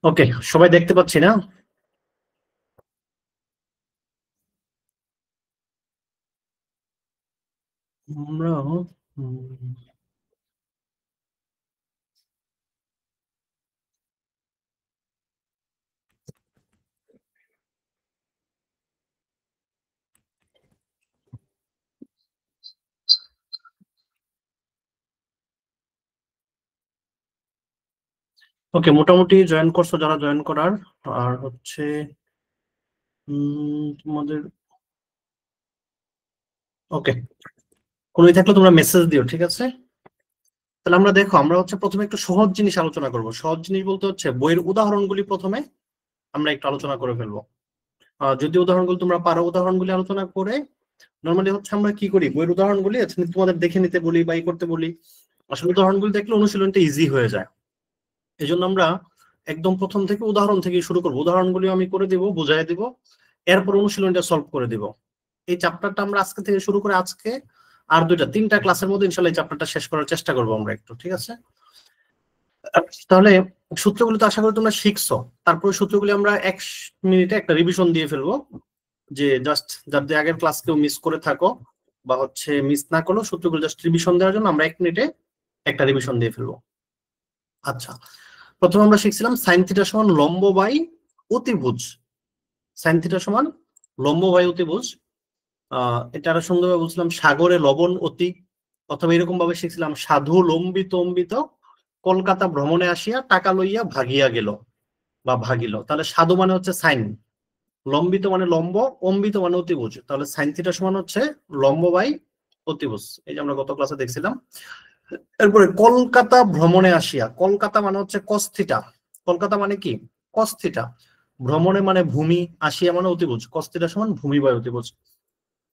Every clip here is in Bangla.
ওকে, সবাই দেখতে পাচ্ছি না? আমরা ওকে, মোটামুটি জয়েন করছো যারা জয়েন করার। আর হচ্ছে তোমাদের ওকে, কোনো থাকলে তোমরা মেসেজ দিও, ঠিক আছে? তাহলে আমরা দেখো, আমরা হচ্ছে প্রথমে একটু সহজ জিনিস আলোচনা করব। সহজ জিনিস বলতে হচ্ছে বইয়ের উদাহরণগুলি প্রথমে আমরা একটু আলোচনা করে ফেলবো। যদি উদাহরণগুলো তোমরা পারো, উদাহরণগুলি আলোচনা করে নর্মালি হচ্ছে আমরা কি করি, বইয়ের উদাহরণগুলি তোমাদের দেখে নিতে বলি বা করতে বলি। আসলে উদাহরণগুলি দেখলে অনুশীলনটা ইজি হয়ে যায়। এই জন্য আমরা একদম প্রথম থেকে উদাহরণ থেকে শুরু করবো। উদাহরণগুলি আমি করে দিব, বুঝাই দিব, এরপর অনুশীলনটা সলভ করে দিব। এই চ্যাপ্টারটা আমরা আজকে থেকে শুরু করে আজকে আর তিনটা ক্লাসের মধ্যে ইনশাল্লাহ এই চ্যাপ্টারটা শেষ করার চেষ্টা করবো আমরা একটু, ঠিক আছে? তাহলে সূত্রগুলি তো আশা করি তোমরা শিখছো। তারপরে সূত্রগুলি আমরা 1 মিনিটে একটা রিভিশন দিয়ে ফেলবো, যে জাস্ট যাদের আগের ক্লাস কেউ মিস করে থাকো বা হচ্ছে মিস না করো, সূত্রগুলো জাস্ট রিভিশন দেওয়ার জন্য আমরা 1 মিনিটে একটা রিভিশন দিয়ে ফেলবো। আচ্ছা, প্রথমে আমরা শিখছিলাম সাইন থিটা সমান লম্ব বাই অতিভুজ। সাইন থিটা সমান লম্ব বাই অতিভুজ। এটা আরো সুন্দরভাবে বলছিলাম সাগরে লবণ অতি, অথবা এরকম ভাবে শিখছিলাম সাধু লম্বিত অম্বিত কলকাতা ভ্রমণে আসিয়া টাকা লইয়া ভাগিয়া গেল বা ভাগিল। তাহলে সাধু মানে হচ্ছে সাইন, লম্বিত মানে লম্ব, অম্বিত মানে অতিভুজ। তাহলে সাইন থিটা সমান হচ্ছে লম্ব বাই অতিভুজ, এই যে আমরা গত ক্লাসে দেখছিলাম। এরপরে কলকাতা ভ্রমণে আসিয়া, কলকাতা মানে হচ্ছে কস থিটা। কলকাতা মানে কি? Cos theta. ভ্রমণে মানে ভূমি, আসিয়া মানে অতিভুজ, কস থিটা সমান ভূমি বাই অতিভুজ।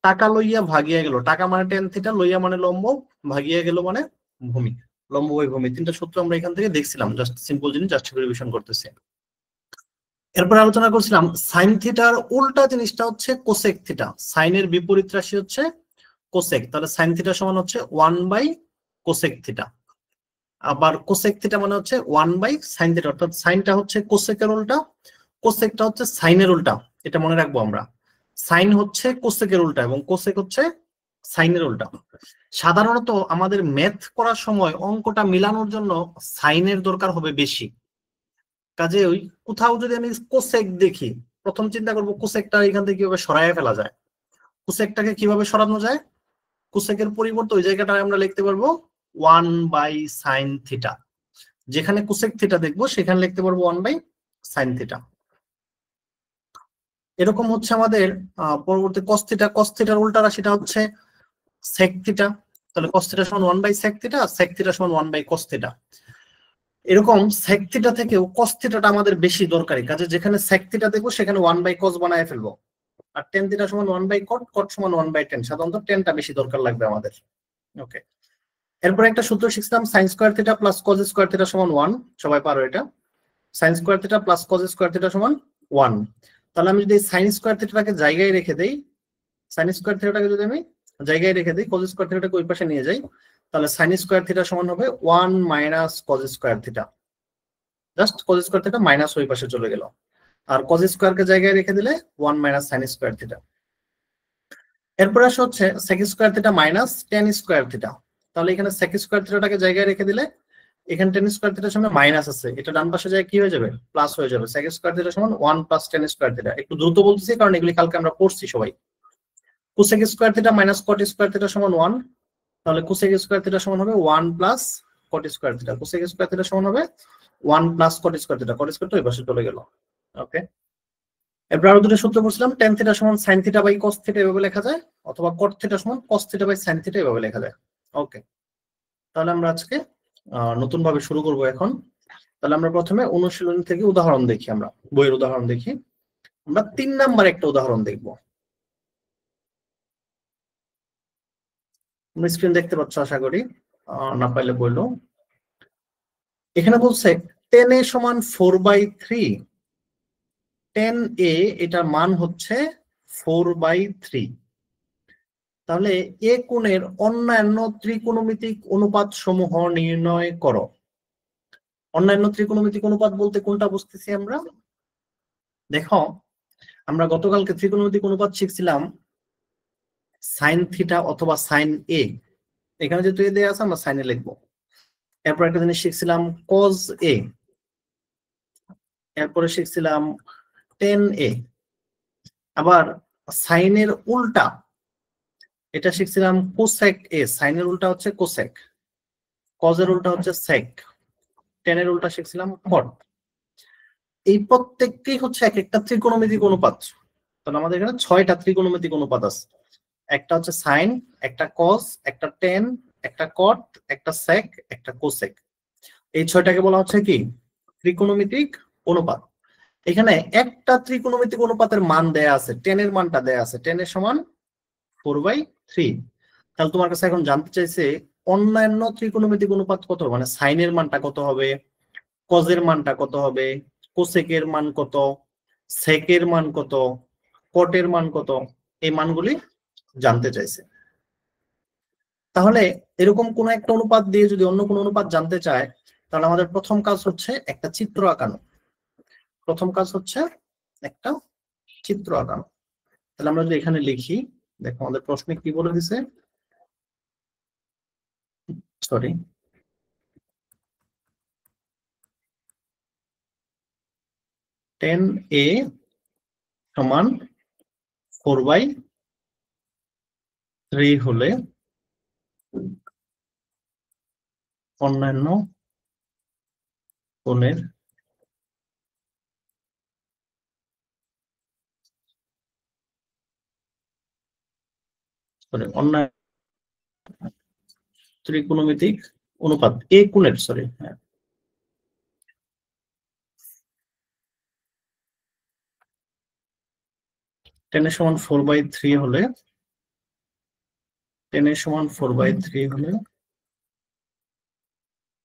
টাকা লইয়া ভাগিয়া গেল, টাকা মানে টেন থিটা, লইয়া মানে লম্ব, ভাগিয়া গেল মানে ভূমি। লম্ব বাই ভূমি, তিনটা সূত্র আমরা এখান থেকে দেখছিলাম। জাস্ট সিম্পল জিনিস, জাস্ট রিভিশন করতেছি। এরপর আলোচনা করছিলাম সাইন থিটার উল্টা জিনিসটা হচ্ছে কোসেক থিটা। সাইনের বিপরীত রাশি হচ্ছে কোসেক। তাহলে সাইন থিটা সমান হচ্ছে 1 বাই কোসেক থিটা। আবার কোসেক থিটা মানে হচ্ছে 1 বাই সাইন থিটা, অর্থাৎ সাইনটা হচ্ছে কোসেকের উল্টা, কোসেকটা হচ্ছে সাইনের উল্টা। এটা মনে রাখবো আমরা, সাইন হচ্ছে কোসেকের উল্টা এবং কোসেক হচ্ছে সাইনের উল্টা। সাধারণত আমাদের ম্যাথ করার সময় অঙ্কটা মিলানোর জন্য সাইনের দরকার হবে বেশি। কাজে ওই কোথাও যদি আমি কোসেক দেখি, প্রথম চিন্তা করবো কোসেকটা এখান থেকে কিভাবে সরাইয়া ফেলা যায়। কোসেকটাকে কিভাবে সরানো যায়? কোসেকের পরিবর্তে ওই জায়গাটা আমরা লিখতে পারবো 1 বাই সাইন থিটা। যেখানে কোসেক থিটা দেখবো সেখানে লিখতে পারবো 1 বাই সাইন থিটা। এরকম হচ্ছে আমাদের পরবর্তী কস থিটা। কস থিটার উল্টা রাশিটা হচ্ছে সেক থিটা। তাহলে কস থিটা সমান 1 by sec theta, sec theta সমান 1 বাই কস থিটা। এরকম সেক থিটা থেকেও কস থিটাটা আমাদের বেশি দরকারি, কাজে যেখানে সেক থিটা দেখবো সেখানে 1 বাই কস বানায় ফেলবো। আর টেন থিটা সমান 1 বাই কট, কট সমান 1 বাই টেন। সাধারণত টেনটা বেশি দরকার লাগবে আমাদের। ওকে, এরপর একটা সূত্র শিখছিলাম sine square theta plus cos square theta সমান 1। সবাই পারো এটা? Sine square theta plus cos square theta সমান 1। তাহলে আমি যদি সাইন স্কোয়ার থিটাটাকে জায়গায় রেখে দেই, সাইন স্কোয়ার থিটাটাকে যদি আমি জায়গায় রেখে দিই, কজ স্কোয়ার থিটাটাকে ওই পাশে নিয়ে যাই, তাহলে সাইন স্কোয়ার থিটা সমান হবে 1 - cause square theta. Just cause square theta minus ওই পাশে চলে গেল। আর কজ স্কোয়ারকে জায়গায় রেখে দিলে 1 - সাইন স্কোয়ার থিটা। এরপর আসে হচ্ছে sec square theta minus tan square theta. তাহলে এখানে সেক স্কোয়ার থিটাটাকে জায়গায় রেখে দিলে এখানে টেন স্কোয়ার থিটার সামনে মাইনাস আছে, এটা ডান পাশে যায় কি হয়ে যাবে? প্লাস হয়ে যাবে। সেক স্কোয়ার থিটা সমান 1 + টেন স্কোয়ার থিটা। একটু দ্রুত বলতেছি কারণ এগুলি কালকে আমরা পড়ছি সবাই। Cosec square theta minus cot square theta সমান 1। তাহলে কোসেক স্কোয়ার থিটা সমান হবে 1 + cot square theta. Cosec square theta সমান হবে 1 + কট স্কোয়ার থিটা। কট স্কোয়ারটা ওই পাশে চলে গেল। ওকে, এরপর আরো দুটো সূত্র পড়ছিলাম। টেন থিটা সমান sine theta by cos theta এভাবে লেখা যায়, অথবা কট থিটা সমান cos theta by sine theta এভাবে লেখা যায়। ওকে, তাহলে আমরা আজকে নতুন ভাবে শুরু করব এখন। তাহলে আমরা প্রথমে অনুশীলন থেকে উদাহরণ দেখি, আমরা বইয়ের উদাহরণ দেখি। আমরা 3 নাম্বার একটা উদাহরণ দেখব। তুমি স্ক্রিন দেখতে পাচ্ছ আশা করি, না পাইলে বললো। এখানে বলছে 10a সমান 4/3। 10a এটার মান হচ্ছে 4/3। তাহলে এ কোণের অন্যান্য ত্রিকোণমিতিক অনুপাত সমূহ নির্ণয় করো। অন্যান্য ত্রিকোণমিতিক অনুপাত বলতে কোনটা বুঝতেছি আমরা? দেখো, আমরা গতকালকে ত্রিকোণমিতিক অনুপাত শিখছিলাম সাইন থিটা অথবা সাইন এ। এখানে যেহেতু এ দেয়া আছে আমরা সাইনে লিখবো। এরপর একটা জিনিস শিখছিলাম কজ এ, এরপরে শিখছিলাম টেন এ। আবার সাইনের উল্টা এটা শিখছিলাম কোসেক এ। সাইনের উল্টা হচ্ছে কোসেক, কজের উল্টা হচ্ছে সেক, টেনের উল্টা শিখছিলাম কট। এই প্রত্যেকটি হচ্ছে এক একটা ত্রিকোণমিতিক অনুপাত। তাহলে আমাদের এখানে 6টা ত্রিকোণমিতিক অনুপাত আছে। একটা হচ্ছে সাইন, একটা কজ, একটা টেন, একটা কট, একটা সেক, একটা কোসেক। এই 6টাকে বলা হচ্ছে কি? ত্রিকোণমিতিক অনুপাত। এখানে একটা ত্রিকোণমিতিক অনুপাতের মান দেয়া আছে, টেনের মানটা দেয়া আছে, টেনের সমান 4/3। তাহলে তোমার কাছে এখন জানতে চাইছে অন্যান্য ত্রিকোণমিতিক অনুপাত কত, মানে সাইনের মানটা কত হবে, কজের মানটা কত হবে, কোসেকের মান কত, সেকের মান কত, কটের মান কত, এই মানগুলি জানতে চাইছে। তাহলে এরকম কোন একটা অনুপাত দিয়ে যদি অন্য কোনো অনুপাত জানতে চায়, তাহলে আমাদের প্রথম কাজ হচ্ছে একটা চিত্র আঁকানো। প্রথম কাজ হচ্ছে একটা চিত্র আঁকানো। তাহলে আমরা যদি এখানে লিখি, দেখো আমাদের প্রশ্নে কি বলে দিছে, সরি, টেন এ সমান 4/3 হলে অন্যান্য কোণের অন্যান্য ত্রিকোণমিতিক অনুপাত এ কোণের, সরি, হ্যাঁ, টেনের সমান 4/3 হলে, টেনের সমান 4/3 হলে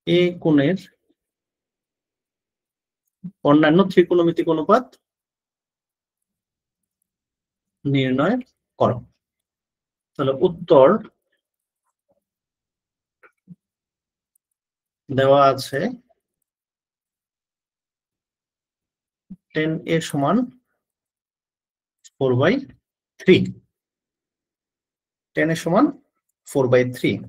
এ কোণের অন্যান্য ত্রিকোণমিতিক অনুপাত নির্ণয় করো। তাহলে উত্তর দেওয়া আছে 10 এ সমান 4/3, 10 এর সমান 4/3।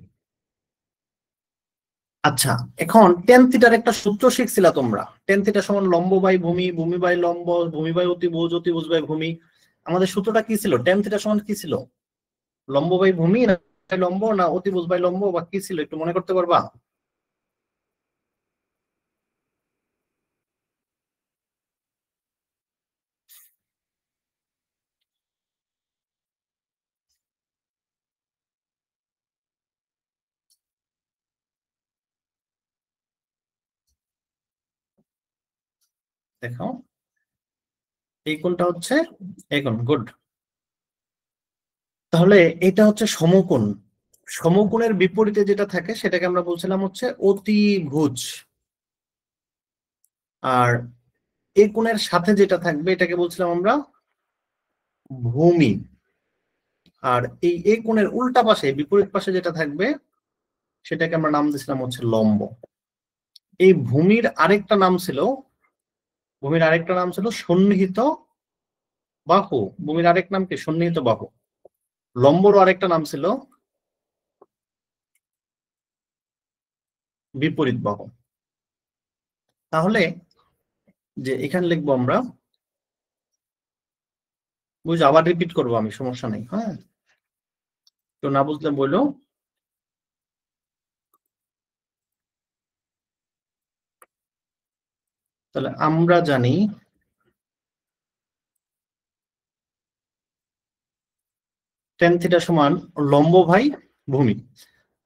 আচ্ছা, এখন টেন থিটার একটা সূত্র শিখছিলা তোমরা, টেন থিটা সমান লম্ব বাই ভূমি, ভূমি বাই লম্ব, ভূমি বাই অতিভুজ, অতিভুজ বাই ভূমি। আমাদের সূত্রটা কি ছিল? টেন থিটা সমান কি ছিল? লম্ব বাই ভূমি না লম্ব, না অতিভুজ বাই লম্ব, বা কি ছিল একটু মনে করতে পারবা? দেখো, এই কোণটা হচ্ছে এই কোণ, গুড। তাহলে এটা হচ্ছে সমকোণ। সমকোণের বিপরীতে যেটা থাকে সেটাকে আমরা বলছিলাম হচ্ছে অতিভুজ। আর এই কোণের সাথে যেটা থাকবে এটাকে বলছিলাম আমরা ভূমি। আর এই কোণের উল্টা পাশে, বিপরীত পাশে যেটা থাকবে সেটাকে আমরা নাম দিয়েছিলাম হচ্ছে লম্ব। এই ভূমির আরেকটা নাম ছিল, ভূমির আরেকটা নাম ছিল সন্নিহিত বাহু। ভূমির আরেক নাম কি? সন্নিহিত বাহু। লম্বরও আরেকটা নাম ছিল বিপরীত বাহু। তাহলে যে এখানে লিখবো আমরা, বুঝ, আবার রিপিট করবো আমি, সমস্যা নেই, হ্যাঁ, তো না বুঝলে বললো। তাহলে আমরা জানি টেন থিটা সমান লম্ব ভাই ভূমি।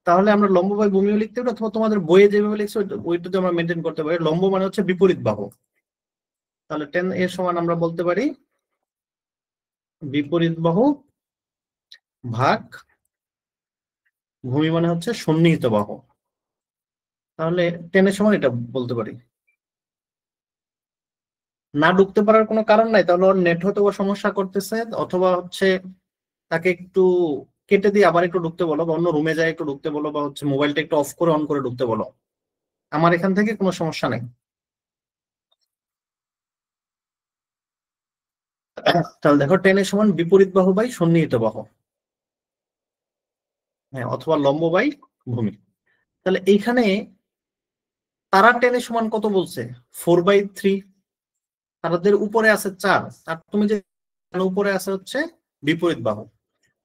তাহলে আমরা লম্ব বাই ভূমিও লিখতে পারি, অথবা তোমাদের বইয়ে যেভাবে লিখছো ওইটাতে আমরা মেনটেন করতে পারি। লম্ব মানে হচ্ছে বিপরীত বাহু। তাহলে 10 এর সমান আমরা বলতে পারি বিপরীত বাহু ভাগ ভূমি মানে হচ্ছে সন্নিহিত বাহু। তাহলে 10 এর সমান এটা বলতে পারি। না ঢুকতে পারার কোনো কারণ নাই, তাহলে ওর নেট হয়তো সমস্যা করতেছে, অথবা হচ্ছে তাকে একটু কেটে দিয়ে আবার একটু ঢুকতে বলো, বা অন্য রুমে যায় একটু ঢুকতে বলো, বা হচ্ছে মোবাইলটা একটু অফ করে অন করে ঢুকতে বলো। আমার এখান থেকে কোনো সমস্যা নেই। তাহলে দেখো টেন এর সমান বিপরীত বাহু বাই সন্নিহিত বাহু, হ্যাঁ, অথবা লম্ব বাই ভূমি। তাহলে এইখানে তারা টেন এর সমান কত বলছে? 4/3। তাদের উপরে আছে 4, আর তুমি যে উপরে আছে হচ্ছে বিপরীত বাহু,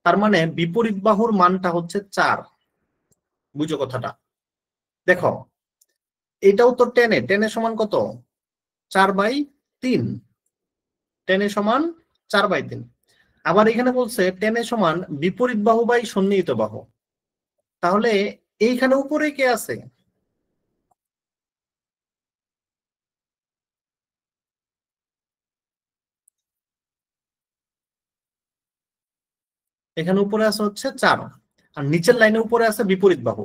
তার মানে বিপরীত বাহুর মানটা হচ্ছে 4। বুঝো কথাটা? দেখো এটাও তো টেনের সমান কত? 4/3। টেনের সমান 4/3। আবার এখানে বলছে টেনের সমান বিপরীত বাহু বাই সন্নিহিত বাহু। তাহলে এইখানে উপরে কে আছে? এখানে উপরে আছে হচ্ছে 4, আর নিচের লাইনে উপরে আছে বিপরীত বাহু।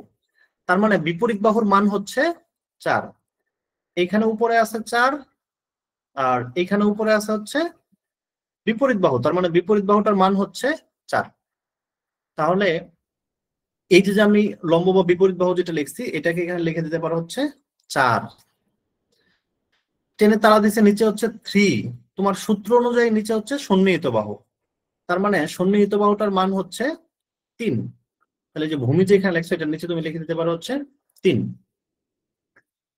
তার মানে বিপরীত বাহুর মান হচ্ছে 4। এইখানে উপরে আছে 4, আর এইখানে উপরে আছে হচ্ছে বিপরীত বাহু, তার মানে বিপরীত বাহুটার মান হচ্ছে 4। তাহলে এই যে আমি লম্ব বা বিপরীত বাহু যেটা লিখছি, এটাকে এখানে লিখে দিতে পারো হচ্ছে 4। টেনে তারা দিচ্ছে নিচে হচ্ছে 3, তোমার সূত্র অনুযায়ী নিচে হচ্ছে সন্নিহিত বাহু, তার মানে সন্নিহিত বাহুটার মান হচ্ছে 3। তাহলে যে ভূমি যেখানে লেখছে এটার নিচে তুমি লিখে দিতে পারো হচ্ছে 3।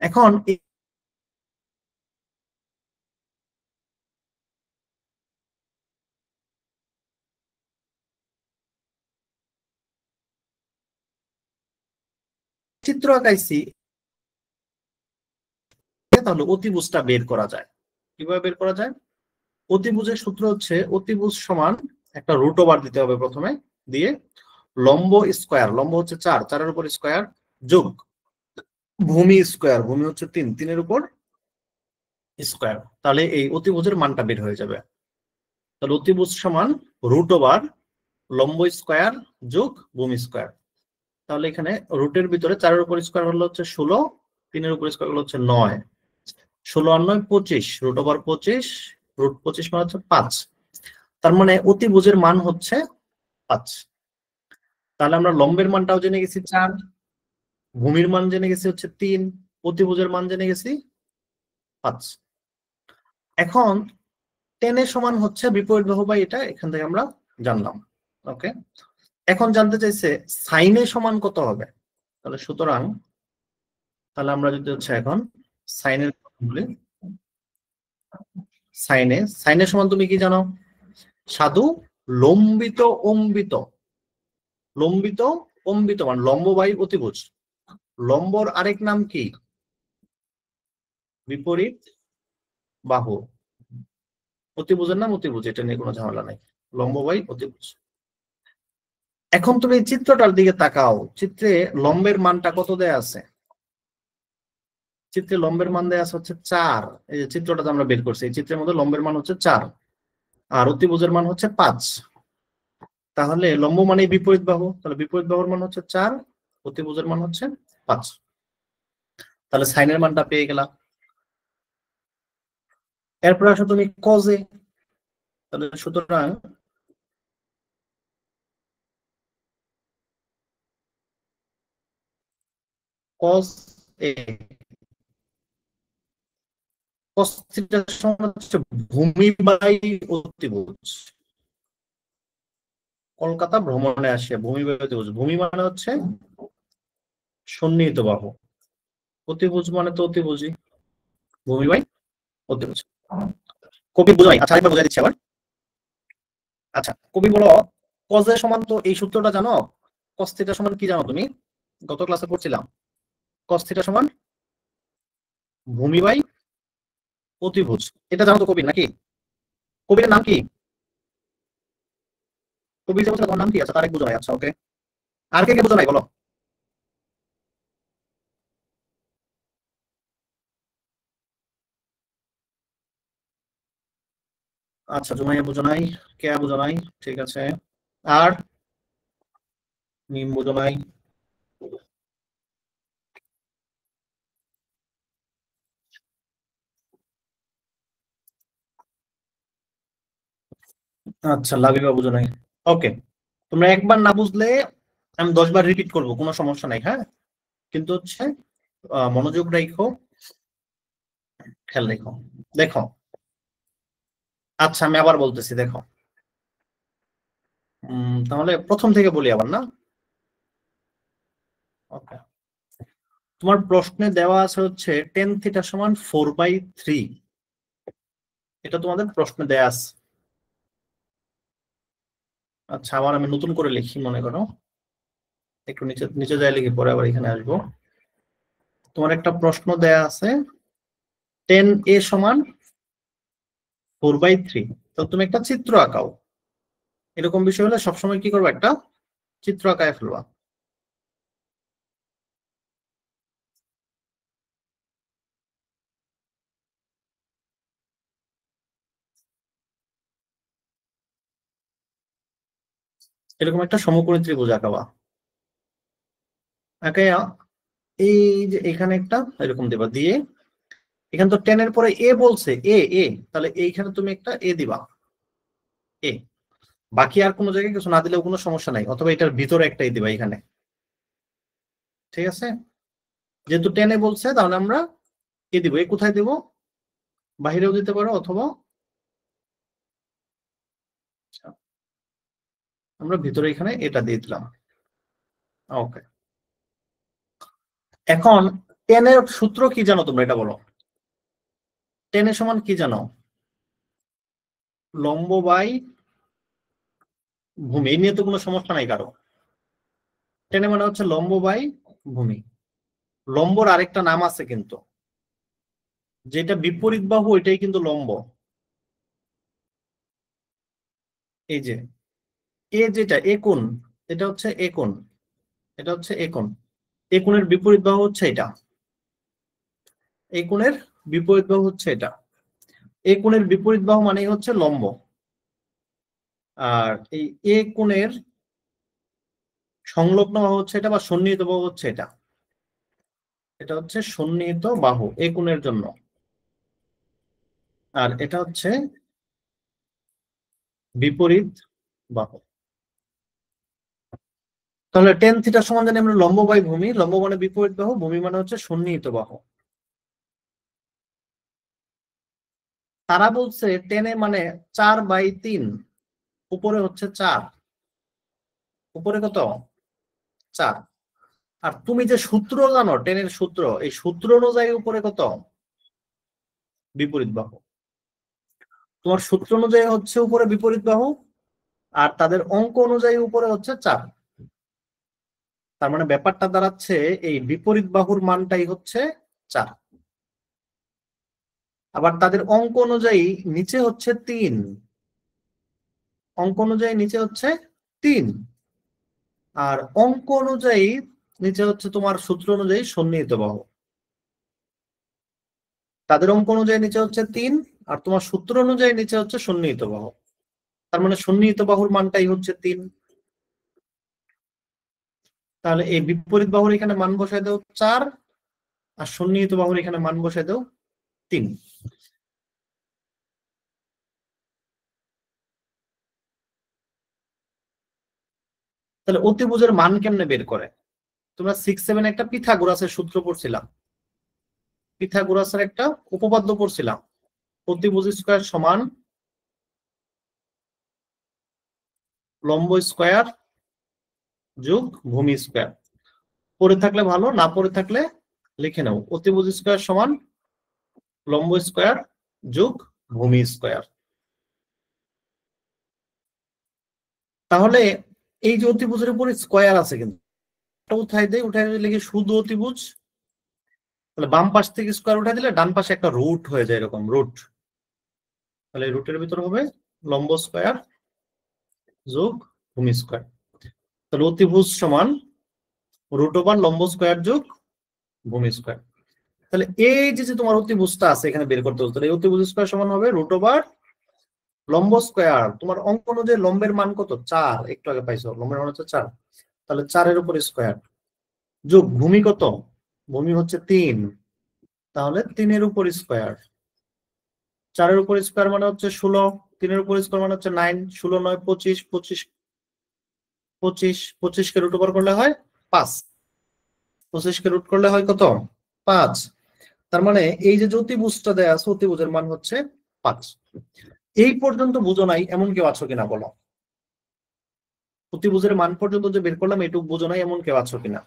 এখন এই চিত্র আঁকাইছি, তাহলে অতিভুজটা বের করা যায়। কিভাবে বের করা যায়? অতিভুজের সূত্র হচ্ছে অতিভুজ সমান একটা রুট ওভার দিতে হবে প্রথমে, দিয়ে লম্ব স্কোয়ার, লম্ব হচ্ছে 4, 4-এর উপর স্কোয়ার, যোগ ভূমি স্কোয়ার, ভূমি হচ্ছে 3, 3-এর উপর স্কোয়ার। তাহলে এই অতিভুজের মানটা বের হয়ে যাবে। তাহলে অতিভুজ সমান রুট ওভার লম্ব স্কোয়ার যোগ ভূমি স্কোয়ার। তাহলে এখানে রুটের ভিতরে 4-এর উপর স্কোয়ার হলো হচ্ছে 16, 3-এর উপর স্কোয়ার হলো হচ্ছে 9, 16 আর 9 25, রুট ওভার 25, রুট 25 মানে হচ্ছে 5। তার মানে অতিভুজের মান হচ্ছে 5। তাহলে আমরা লম্বের মানটাও জেনে গেছি 4, ভূমির মান জেনে গেছি হচ্ছে 3, অতিভুজের মান জেনে গেছি 5। এখন টেনের সমান হচ্ছে বিপরীত বাহু বাই এটা, এখান থেকে আমরা জানলাম। ওকে, এখন জানতে চাইছে সাইনের সমান কত হবে। তাহলে সুতরাং তাহলে আমরা যদি হচ্ছে এখন সাইনের কথা বলি, সাইনের সমান তুমি কি জানো? সাধু লম্বিত অম্বিত, লম্বিত অম্বিত মানে লম্ব বাই অতিভুজ। লম্বর আরেক নাম কি? বিপরীত বাহু। অতিভুজের নাম অতিভুজ, এটা নিয়ে কোনো ঝামেলা নাই, লম্ব বাই অতিভুজ। এখন তুমি চিত্রটার দিকে তাকাও, চিত্রে লম্বের মানটা কত দেয়া আছে? চিত্রে লম্বের মান দেয়া আছে হচ্ছে 4। এই যে চিত্রটা আমরা বের করছি, এই চিত্রের মধ্যে লম্বের মান হচ্ছে 4, আর অতিভুজের মান হচ্ছে 5। তাহলে লম্ব মানে বিপরীত বাহু, তাহলে বিপরীত বাহুর মান হচ্ছে 4, অতিভুজের মান হচ্ছে 5। তাহলে সাইনের মানটা পেয়ে গেলাম। এরপর আসো তুমি কজে। তাহলে সুতরাং কজ এ, কস থিটার সমান হচ্ছে ভূমি বাই অতিভুজ। কলকাতা ভ্রমণে আসে ভূমি বাই অতিভুজ, ভূমি মানে হচ্ছে সন্নিহিত বাহু, অতিভুজ মানে তো অতিভুজই, ভূমি বাই অতিভুজ। কবি বুঝাই, আচ্ছা আরেকবার বুঝাই দিচ্ছি আবার। আচ্ছা কবি বলো, কজের সমান তো এই সূত্রটা জানো? কস থিটা সমান কি জানো তুমি? গত ক্লাসে পড়ছিলাম, কস থিটা সমান ভূমি বাই অতিভুজ। এটা জানো তো কবি নাকি? কবির নাম কি? কবি যে বলছিল তোমার নাম কি? আচ্ছা তারেক বুঝো নাই, আচ্ছা ওকে। আর কে কে বুঝো নাই বলো? আচ্ছা জুমাইয়া বুঝো নাই, কেয়া বুঝো নাই, ঠিক আছে। আর মিম বুঝো নাই। আচ্ছা লাবিবা বুঝো নাই। ওকে, তোমরা একবার না বুঝলে আমি 10 বার রিপিট করবো, কোনো সমস্যা নাই, হ্যাঁ। কিন্তু হচ্ছে মনোযোগ রাখো, খেয়াল রেখো। দেখো, আচ্ছা আমি আবার বলতেছি, দেখো তাহলে প্রথম থেকে বলি আবার, না? ওকে, তোমার প্রশ্নে দেওয়া আছে হচ্ছে টেন থিটা সমান 4/3। এটা তোমাদের প্রশ্নে দেয়া আছে। আচ্ছা, আবার আমি নতুন করে লিখি, মনে করো একটু নিচে নিচে যাই, লিখে পরে আবার এখানে আসবো। তোমার একটা প্রশ্ন দেয়া আছে 10a সমান 4/3, তো তুমি একটা চিত্র আঁকাও। এরকম বিষয় হলে সবসময় কি করবে, একটা চিত্র আঁকায় ফেলবা। এরকম একটা সমকোণী ত্রিভুজ আঁকাবা। আঁকাইয়া এই যে এখানে একটা এরকম দেবা, দিয়ে এখানে তো 10 এর পরে এ বলছে, এ এ তাহলে এইখানে তুমি একটা এ দিবা, এ। বাকি আর কোনো জায়গায় কিছু না দিলেও কোনো সমস্যা নাই, অথবা এটার ভিতরে একটাই দিবা এখানে। ঠিক আছে, যেহেতু 10 এ বলছে তাহলে আমরা এ দিব। এ কোথায় দিব? বাহিরেও দিতে পারো, অথবা আমরা ভিতরে এখানে এটা দিয়ে দিলাম। ওকে, এখন 10 এর সূত্র কি জানো তোমরা, এটা বলো। 10 এর সমান কি জানো? লম্ব বাই ভূমি। এই নিয়ে তো কোনো সমস্যা নাই কারো। 10 এর মানে হচ্ছে লম্ব বাই ভূমি। লম্বর আরেকটা নাম আছে কিন্তু, যেটা বিপরীত বাহু এটাই কিন্তু লম্ব। এই যে এ, যেটা এ কোণ, এটা হচ্ছে এ কোণ, এটা হচ্ছে এ কোণ। এ কোণের বিপরীত বাহু হচ্ছে এটা। এই কোণের বিপরীত বাহু হচ্ছে এটা। এই কোণের বিপরীত বাহু মানে হচ্ছে লম্ব। আর এই এ কোণের সংলগ্ন বাহু হচ্ছে এটা, বা সন্নিহিত বাহু হচ্ছে এটা। এটা হচ্ছে সন্নিহিত বাহু এ কোণের জন্য। আর এটা হচ্ছে বিপরীত বাহু। তাহলে টেন থিটা সমান জানি আমরা লম্ব বাই ভূমি। লম্ব মানে বিপরীত বাহু, ভূমি মানে হচ্ছে সন্নিহিত বাহু। তারা বলছে টেনে মানে 4/3, উপরে হচ্ছে 4, উপরে কত? 4। আর তুমি যে সূত্র জানো টেনের সূত্র, এই সূত্র অনুযায়ী উপরে কত? বিপরীত বাহু। তোমার সূত্র অনুযায়ী হচ্ছে উপরে বিপরীত বাহু, আর তাদের অঙ্ক অনুযায়ী উপরে হচ্ছে 4। তার মানে ব্যাপারটা দাঁড়াচ্ছে এই বিপরীত বাহুর মানটাই হচ্ছে 4। আবার তাদের অঙ্ক অনুযায়ী নিচে হচ্ছে 3। অঙ্ক অনুযায়ী নিচে হচ্ছে 3, আর অঙ্ক অনুযায়ী নিচে হচ্ছে তোমার সূত্র অনুযায়ী সন্নিহিত বাহু। তাদের অঙ্ক অনুযায়ী নিচে হচ্ছে 3, আর তোমার সূত্র অনুযায়ী নিচে হচ্ছে সন্নিহিত বাহু। তার মানে সন্নিহিত বাহুর মানটাই হচ্ছে 3। তাহলে এই বিপরীত বাহুর এখানে মান বসায় দাও 4, আর সন্নিহিত বাহুর এখানে মান বসায় দাও 3। তাহলে অতিভুজের মান কেমনে বের করে? তোমরা 6-7 একটা পিথাগোরাসের সূত্র পড়ছিলাম, পিথাগোরাসের একটা উপপাদ্য পড়ছিলাম, অতিভুজ স্কয়ার সমান লম্ব স্কয়ার যোগ ভূমি স্কয়ার। পড়ে থাকলে ভালো, না পড়ে থাকলে লিখে নাও, অতিভুজ স্কয়ার সমান লম্ব স্কয়ার যোগ ভূমি স্কয়ার। তাহলে এই যে অতিভুজের উপরে স্কয়ার আছে, কিন্তু উঠাই দেয়, উঠাই লিখে শুধু অতিভুজ। তাহলে বাম পাশ থেকে স্কয়ার উঠাই দিলে ডান পাশে একটা রুট হয়ে যায়, এরকম রুট। তাহলে রুটের ভিতর হবে লম্ব স্কয়ার যোগ ভূমি স্কয়ার। তাহলে অতিভুজ সমান রুট ওভার লম্ব স্কয়ার যোগ ভূমি স্কয়ার। তাহলে এই যে যে তোমার অতিভুজটা আছে এখানে বের করতে হচ্ছে, এই অতিভুজ স্কয়ার সমান হবে রুট ওভার লম্ব স্কয়ার। তোমার অঙ্ক অনুযায়ী লম্বের মান কত? 4, একটু আগে পাইছো, লম্বের মান হচ্ছে 4। তাহলে 4-এর উপর স্কয়ার যোগ ভূমি কত? ভূমি হচ্ছে 3, তাহলে 3-এর উপর স্কয়ার। 4-এর উপর স্কয়ার মানে হচ্ছে 16, 3-এর উপর স্কয়ার মানে হচ্ছে 9, 16 9 25, 25 25, 25 কে রুট ওভার করলে হয় 5, 25 কে রুট করলে হয় কত? 5। তার মানে এই যে অতিভুজটা দেয়া আছে, অতিভুজের মান হচ্ছে 5। এই পর্যন্ত বুঝো নাই এমন কেউ আছো কিনা বলো? অতিভুজের মান পর্যন্ত যে বের করলাম এটুকু বুঝো নাই এমন কেউ আছো কিনা?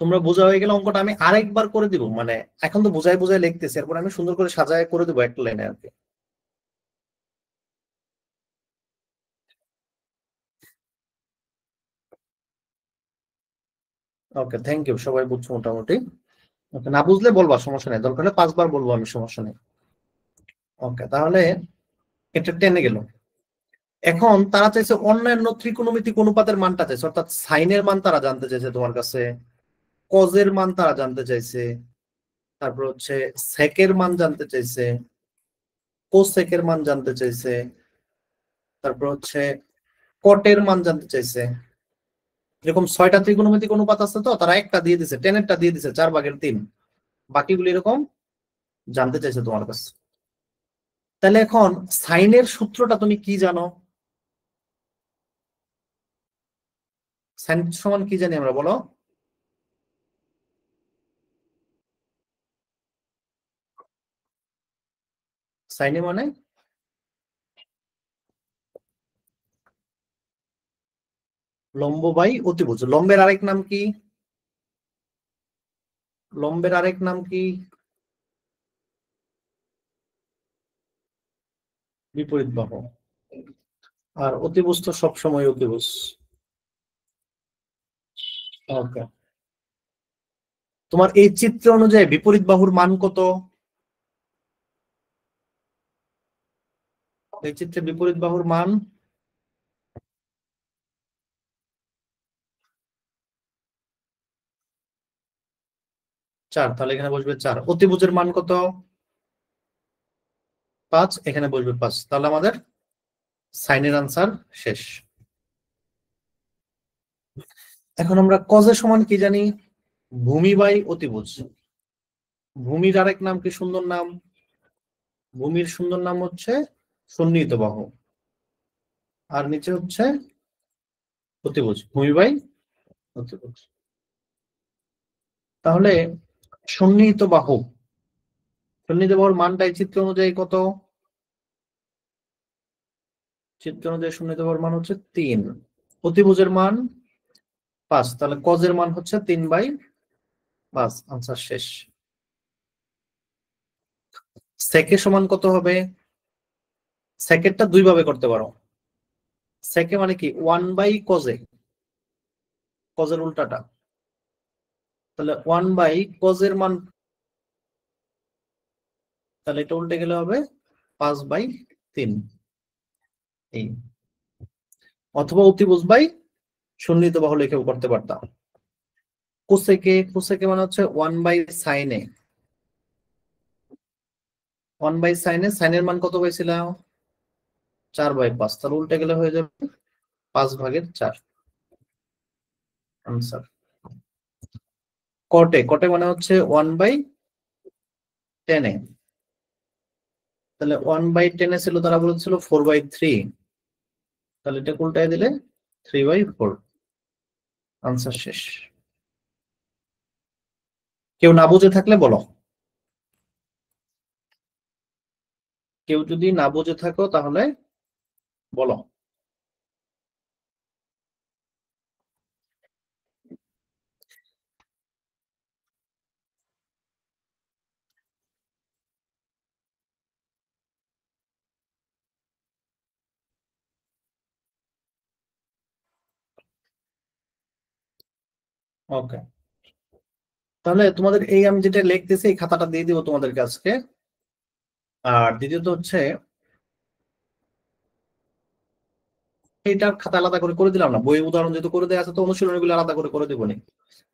তোমরা বোঝা হয়ে গেলে অঙ্কটা আমি আরেকবার করে দিব, মানে এখন তো বোঝায় বোঝায় লিখতেছি, এরপর আমি সুন্দর করে সাজায় করে দেবো একটা লাইনে আর কি। ওকে, থ্যাংক ইউ, সবাই বুঝছো মোটামুটি। ওকে, না বুঝলে বলবা, সমস্যা নেই, দরকার হলে 5 বার বলবো আমি, সমস্যা নেই। ওকে, তাহলে এটা টেনে গেল। এখন তারা চাইছে অন্যান্য ত্রিকোণমিতিক অনুপাতের মানটা চাইছে, অর্থাৎ সাইনের মান তারা জানতে চাইছে তোমার কাছে, কজের মান তারা জানতে চাইছে, তারপর হচ্ছে সেকের মান জানতে চাইছে, কোসেকের মান জানতে চাইছে, তারপর হচ্ছে কটের মান জানতে চাইছে। এরকম 6টা ত্রিকোণমিতিক অনুপাত আছে, তো তারা একটা দিয়ে দিছে, টেনেরটা দিয়ে দিছে 4/3, বাকিগুলো এরকম জানতে চাইছে তোমার কাছে। তাহলে এখন সাইনের সূত্রটা তুমি কি জানো? সাইন সমান কি জানি আমরা, বলো? সাইনে মানে লম্ব বাই অতিভুজ। লম্বের আরেক নাম কি? লম্বের আরেক নাম কি? বিপরীত বাহু। আর অতিভুজ তো সবসময় অতিভুজ। ওকে, তোমার এই চিত্র অনুযায়ী বিপরীত বাহুর মান কত? এই চিত্রে বিপরীত বাহুর মান 4, তাহলে এখানে বসবে 4। অতিভুজের মান কত? 5, এখানে বসবে 5। তাহলে আমাদের সাইনের আনসার শেষ। এখন আমরা কজের সমান কি জানি? ভূমি বাই অতিভুজ। ভূমির আরেক নাম কি, সুন্দর নাম? ভূমির সুন্দর নাম হচ্ছে সন্নিহিত বাহু। আর নিচে হচ্ছে অতিভুজ, ভূমি বাই অতিভুজ। তাহলে সন্নিহিত বাহু, সন্নিহিত বাহুর মানটা এই চিত্র অনুযায়ী কত? চিত্র অনুযায়ী সন্নিহিত বাহুর মান হচ্ছে 3। অতিভুজের মান 5, তাহলে কজের মান হচ্ছে 3/5। আনসার শেষ। সেকের সমান কত হবে? সেকেরটা দুই ভাবে করতে পারো। সেকে মানে কি, 1/কজে, কজের উল্টাটা। তাহলে 1/কজের মান, তাহলে এটা উল্টে গেলে হবে 5/3। এই, অথবা অতিভুজ বাই সন্নিহিত বাহু লিখেও করতে পারতাম। কোসেকে, কোসেকে মানে হচ্ছে 1/সাইনে। 1/সাইনে, সাইনের মান কত পাইছিল? 4/5, তাহলে উল্টে গেলে হয়ে যাবে 5/4। আনসার। কটে, কটে মানে হচ্ছে 1/10। তাহলে 1/10 ছিল, তারা বলেছিল 4/3, তাহলে এটা উল্টায় দিলে 3/4। আনসার শেষ। কেউ না বুঝে থাকলে বলো, কেউ যদি না বুঝে থাকো তাহলে বলো। ওকে, তাহলে তোমাদের এই আমি যেটা লিখতেছি এই খাতাটা দিয়ে দিব তোমাদের কাছে। আর দ্বিতীয়ত হচ্ছে এইটার খাতা আলাদা করে করে দিলাম না, বই উদাহরণ যেহেতু করে দেওয়া আছে, তো অনুশীলনী গুলো আলাদা করে করে দেবো নি।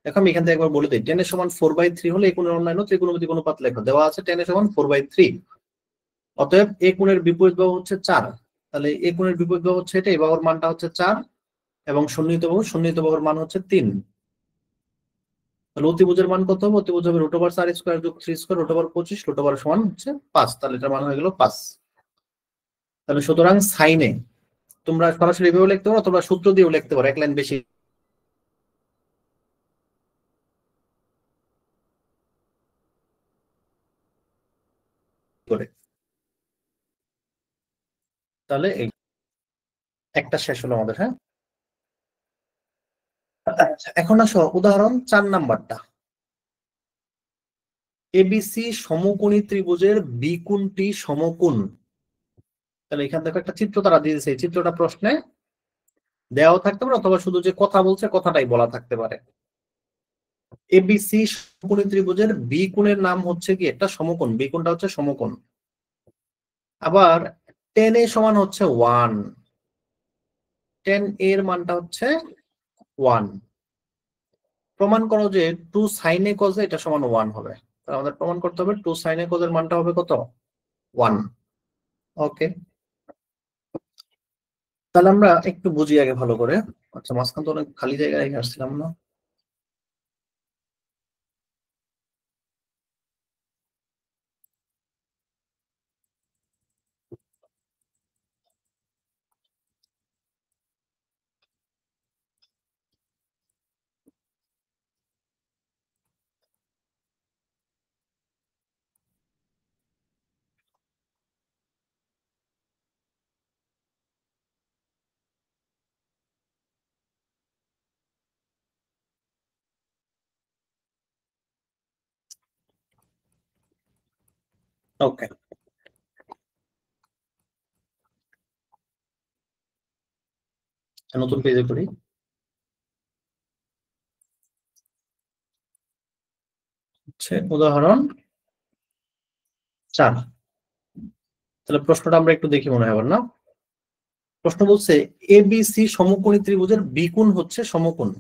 দেখো আমি এখান থেকে একবার বলে দিই, 10 এর সমান 4/3 হলে এই কোণের অন্যান্য ত্রিকোণমিতিক অনুপাত লেখো, দেওয়া আছে 10 এর সমান 4/3। অতএব এই কোণের বিপরীত বাহু হচ্ছে 4, তাহলে এই কোণের বিপরীত বাহু হচ্ছে এটা, এই বাহুর মানটা হচ্ছে 4, এবং সন্নিহিত বাহু, সন্নিহিত বাহুর মান হচ্ছে 3। তাহলে অতিভুজের মান কত হবে? অতিভুজ হবে √4² যোগ 3² √25, √, সমান হচ্ছে 5, তাহলে এটার মান হয়ে গেল 5। তাহলে সুতরাং সাইনে তোমরা সরাসরি এভাবে লিখতে পারো, তোমরা সূত্র দিয়েও লিখতে পারো, এক লাইন বেশি। করে। তাহলে একটা শেষ হলো আমাদের। হ্যাঁ, এখন আসো উদাহরণ 4 নাম্বারটা। এবিসি সমকোণী ত্রিভুজের বি কোণটি সমকোণ। তাহলে এখান থেকে একটা চিত্র তারা দিয়েছে, এই চিত্রটা প্রশ্নে দেওয়া থাকতে পারে অথবা শুধু যে কথা বলছে কথাটাই বলা থাকতে পারে। এবিসি সমকোণী ত্রিভুজের বি কোণের নাম হচ্ছে কি একটা সমকোণ, বি কোণটা হচ্ছে সমকোণ। আবার 10 এ সমান হচ্ছে 1, 10 এর মানটা হচ্ছে 1। প্রমাণ করো যে 2 sin a cos a এটা সমান 1 হবে। তাহলে আমাদের প্রমাণ করতে হবে 2 sin a cos এর মানটা হবে কত? 1। ওকে, তাহলে আমরা একটু বুঝি আগে ভালো করে। আচ্ছা, মাঝখান তো অনেক খালি জায়গা রেখে আসছিলাম না? ওকে, নতুন পেজে করি। উদাহরণ 4। তাহলে প্রশ্নটা আমরা একটু দেখি মনে হয় না? প্রশ্ন বলছে এবিসি সমকোণী ত্রিভুজের বি কোণ হচ্ছে সমকোণ।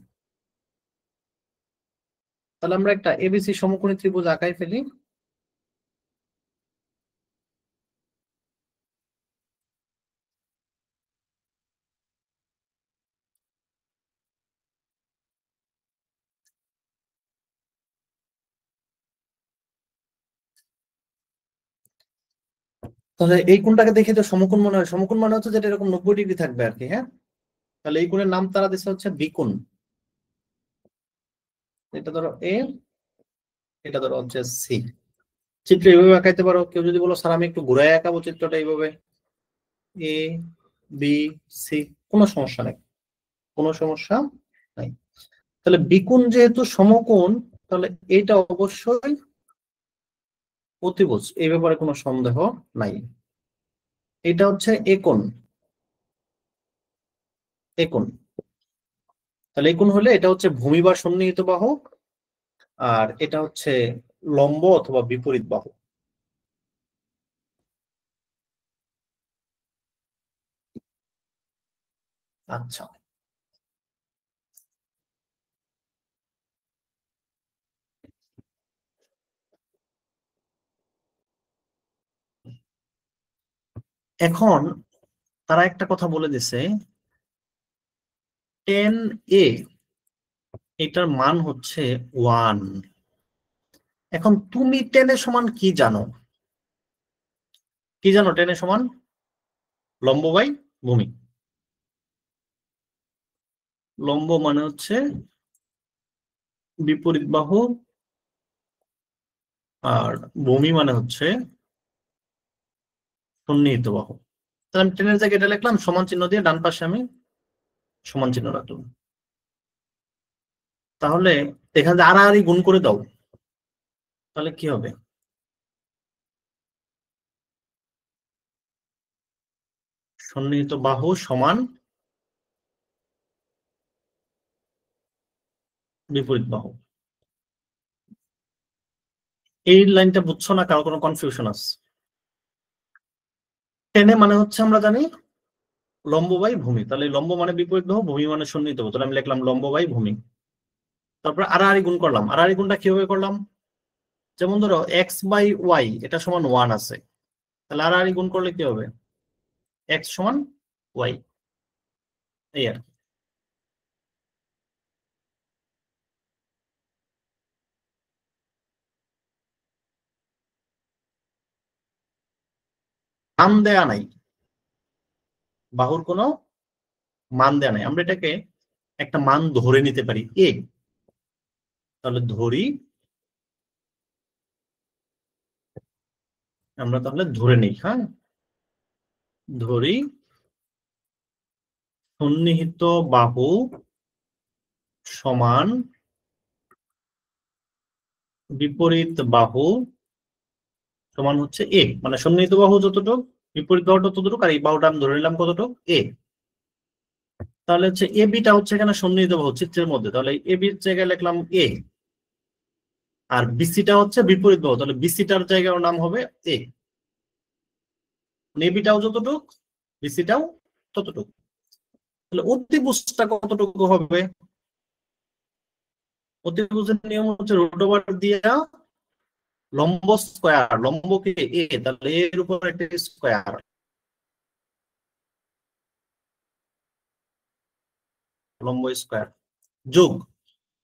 তাহলে আমরা একটা এবিসি সমকোণী ত্রিভুজ আঁকাই ফেলি। তাহলে এই কোণটাকে দেখে তো সমকোণ মনে হয়। সমকোণ মানে হচ্ছে যেটা এরকম 90 ডিগ্রি থাকবে আর কি। হ্যাঁ, তাহলে এই কোণের নাম তারা দিচ্ছে হচ্ছে বি কোণ। এটা ধরো এ, এটা ধরো হচ্ছে সি। চিত্র এইভাবে আঁকাইতে পারো। কেউ যদি বলো স্যার আমি একটু ঘুরাই আঁকাবো চিত্রটা এইভাবে, এ বি সি, কোনো সমস্যা নেই, কোনো সমস্যা নাই। তাহলে বিকোণ যেহেতু সমকোণ, তাহলে এটা অবশ্যই অতিভুজ, এই ব্যাপারে কোনো সন্দেহ নাই। এটা হচ্ছে একোণ, একোণ। তাহলে একোণ হলে এটা হচ্ছে ভূমি বা সন্নিহিত বাহু, আর এটা হচ্ছে লম্ব অথবা বিপরীত বাহু। আচ্ছা, এখন তারা একটা কথা বলে দিছে, 10a এটার মান হচ্ছে 1। এখন তুমি 10 এর সমান কি জানো? কি জানো 10 এর সমান? লম্ব বাই ভূমি। লম্ব মানে হচ্ছে বিপরীত বাহু, আর ভূমি মানে হচ্ছে সন্নিহিত বাহু। তাহলে আমি 10 এর জায়গায় এটা লিখলাম, সমান চিহ্ন দিয়ে ডান পাশে আমি সমান চিহ্ন রাখলাম। তাহলে এখানে আড়াআড়ি গুণ করে দাও, তাহলে কি হবে? সন্নিহিত বাহু সমান বিপরীত বাহু। এই লাইনটা বুঝছো না? কারো কোনো কনফিউশন আছে? 10 মানে হচ্ছে আমরা জানি লম্ব বাই ভূমি। তাহলে লম্ব মানে বিপরীত বাহু, ভূমি মানে সন্নিহিত বাহু। তাহলে আমি লিখলাম লম্ব বাই ভূমি। তারপর আড়াআড়ি গুণ করলাম। আড়াআড়ি গুণটা কিভাবে করলাম? যেমন ধরো এক্স বাই ওয়াই এটা সমান 1 আছে, তাহলে আড়াআড়ি গুণ করলে কি হবে? এক্স সমান ওয়াই, এই আর কি। মান দেয়া নাই, বাহুর কোনো মান দেয়া নাই। আমরা এটাকে একটা মান ধরে নিতে পারি এ। তাহলে ধরি আমরা তাহলে ধরে নিই, হ্যাঁ ধরি সন্নিহিত বাহু সমান বিপরীত বাহু সমান হচ্ছে এ, মানে সন্নিহিত বাহু যতটুকু বিপরীত বাহুটা ততটুকু, আর এই বাহুটা আমি ধরে নিলাম কতটুকু এ। তাহলে হচ্ছে এ বিটা হচ্ছে এখানে সন্নিহিত বাহু চিত্রের মধ্যে, তাহলে এ বির জায়গায় লিখলাম এ, আর বিসিটা হচ্ছে বিপরীত বাহু, তাহলে বিসিটার জায়গায় ওর নাম হবে এ। এ বিটাও যতটুক বিসিটাও ততটুকু। তাহলে অতিভুজটা কতটুকু হবে? অতিভুজের নিয়ম হচ্ছে রুট ওভার দিয়া লম্ব স্কয়ার, লম্বকে এ, তাহলে এর উপর একটা স্কয়ার, লম্ব স্কয়ার যোগ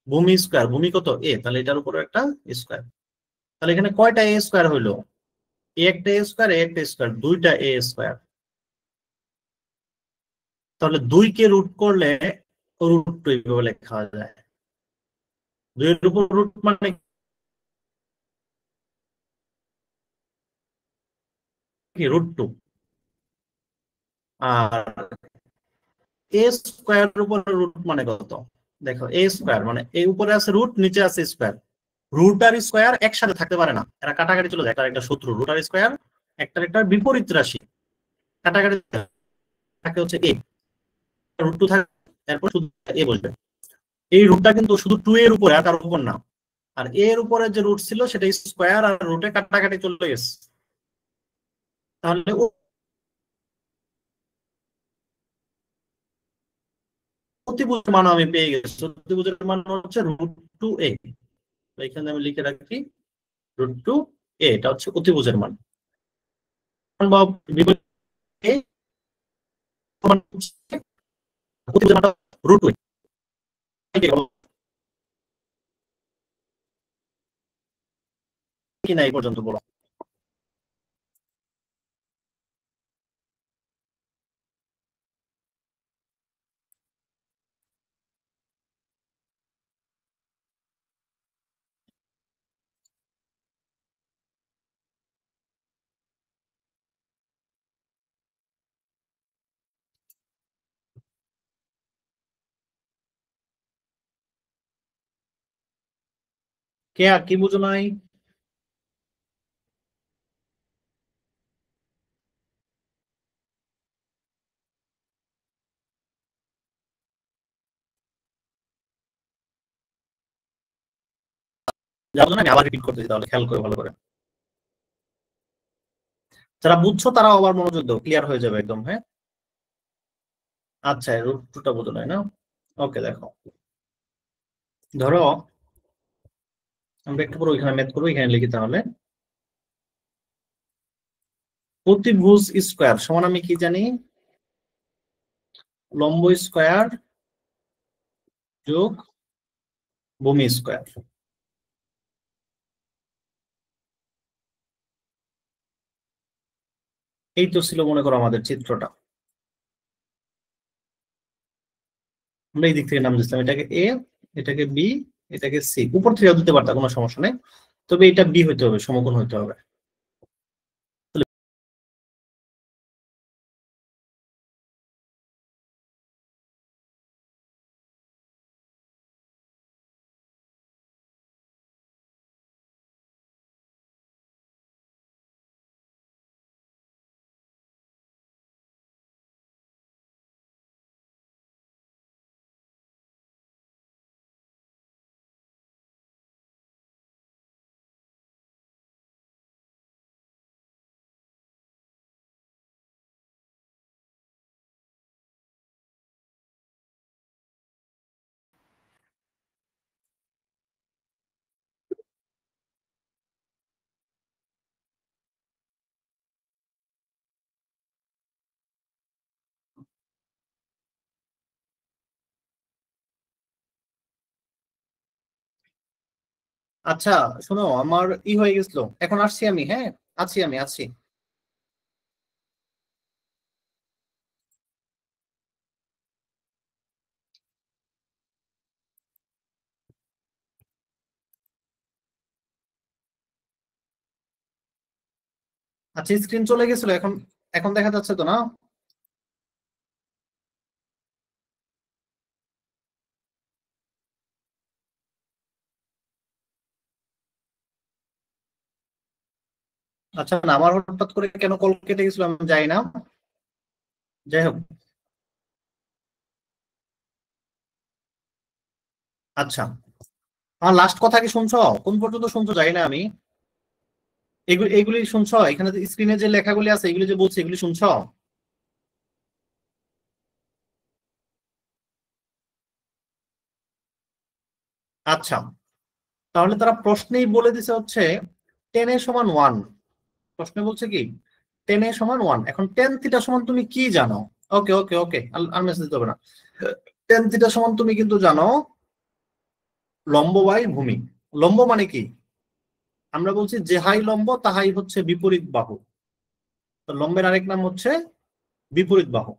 ভূমি স্কয়ার, ভূমি কত এ, তাহলে এটার উপর একটা স্কয়ার। তাহলে এখানে কয়টা এ স্কয়ার হইলো? এ একটা এ স্কয়ার, এ একটা স্কয়ার, দুইটা এ স্কয়ার। তাহলে 2 কে রুট করলে রুট 2 এইভাবে লেখা যায়। 2 এর উপর রুট মানে কি? √2। আর এ স্কয়ারের উপর রুট মানে কত? দেখো এ স্কয়ার মানে এই উপরে আছে রুট, নিচে আছে স্কয়ার। রুট আর স্কয়ার একসাথে থাকতে পারে না, এরা কাটাকাটি চলে যায়, একটা একটা শত্রু। রুট আর স্কয়ার একটা একটা বিপরীত রাশি, কাটাকাটি থাকে হচ্ছে এ, √2 থাকে, এরপর শুধু এ বসবে। এই রুটটা কিন্তু শুধু 2 এর উপরে, আর তার উপর না। আর এর উপরে যে রুট ছিল সেটা স্কয়ার, আর রুটে কাটাকাটি চলে গেছে। তাহলে অতিভুজের মান আমি পেয়ে গেছি। অতিভুজের মান হচ্ছে √2a। এখানে আমি লিখে রাখি √2a, এটা হচ্ছে অতিভুজের মান। বা বিপরীত a সমান হচ্ছে অতিভুজের মানটা √2a। কি না এই পর্যন্ত বলো? কে আর কি বুঝো নাই? যাবো না, আমি আবার রিপিট করতেছি, তাহলে খেয়াল করে ভালো করে। যারা বুঝছো তারা আবার মনোযোগ দাও, ক্লিয়ার হয়ে যাবে একদম, হ্যাঁ। আচ্ছা √2টা বোঝো নাই না? ওকে দেখো, ধরো আমরা একটু পরে ওইখানে ম্যাথ করবো, এখানে লিখি তাহলে প্রতিভুজ স্কয়ার সমান আমি কি জানি? লম্ব স্কয়ার যোগ ভূমি স্কয়ার। এই তো ছিল মনে করো আমাদের চিত্রটা। আমরা এই দিক থেকে নাম দিচ্ছিলাম, এটাকে এ, এটাকে বি, এটাকে সি। উপর থেকে দিতে পারতাম, কোনো সমস্যা নেই, তবে এটা বি হইতে হবে, সমকোণ হইতে হবে। আচ্ছা শোনো, আমার হয়ে গেছিল, এখন আসছি আমি, হ্যাঁ আছি। আচ্ছা স্ক্রিন চলে গেছিল, এখন এখন দেখা যাচ্ছে তো না? আচ্ছা না, আমার হঠাৎ করে কেন কল কেটে গেছিল আমি জানি না, যাই হোক। আচ্ছা, আমার লাস্ট কথা কি শুনছো? কোন পর্যন্ত শুনছো জানি না আমি। এগুলি এগুলি শুনছো? এখানে স্ক্রিনে যে লেখাগুলি আছে এগুলি যে বলছি এগুলি শুনছো? আচ্ছা, তাহলে তারা প্রশ্নেই বলে দিছে হচ্ছে 10 a = 1। প্রশ্নে বলছে কি 10 a = 1। এখন tan θ সমান তুমি কি জানো? ওকে ওকে ওকে, আর মেসেজ দিতে হবে না। tan θ সমান তুমি কিন্তু জানো লম্ব বাই ভূমি। লম্ব মানে কি? আমরা বলছি যেহাই লম্ব তাহাই হচ্ছে বিপরীত বাহু। তো লম্বের আরেক নাম হচ্ছে বিপরীত বাহু।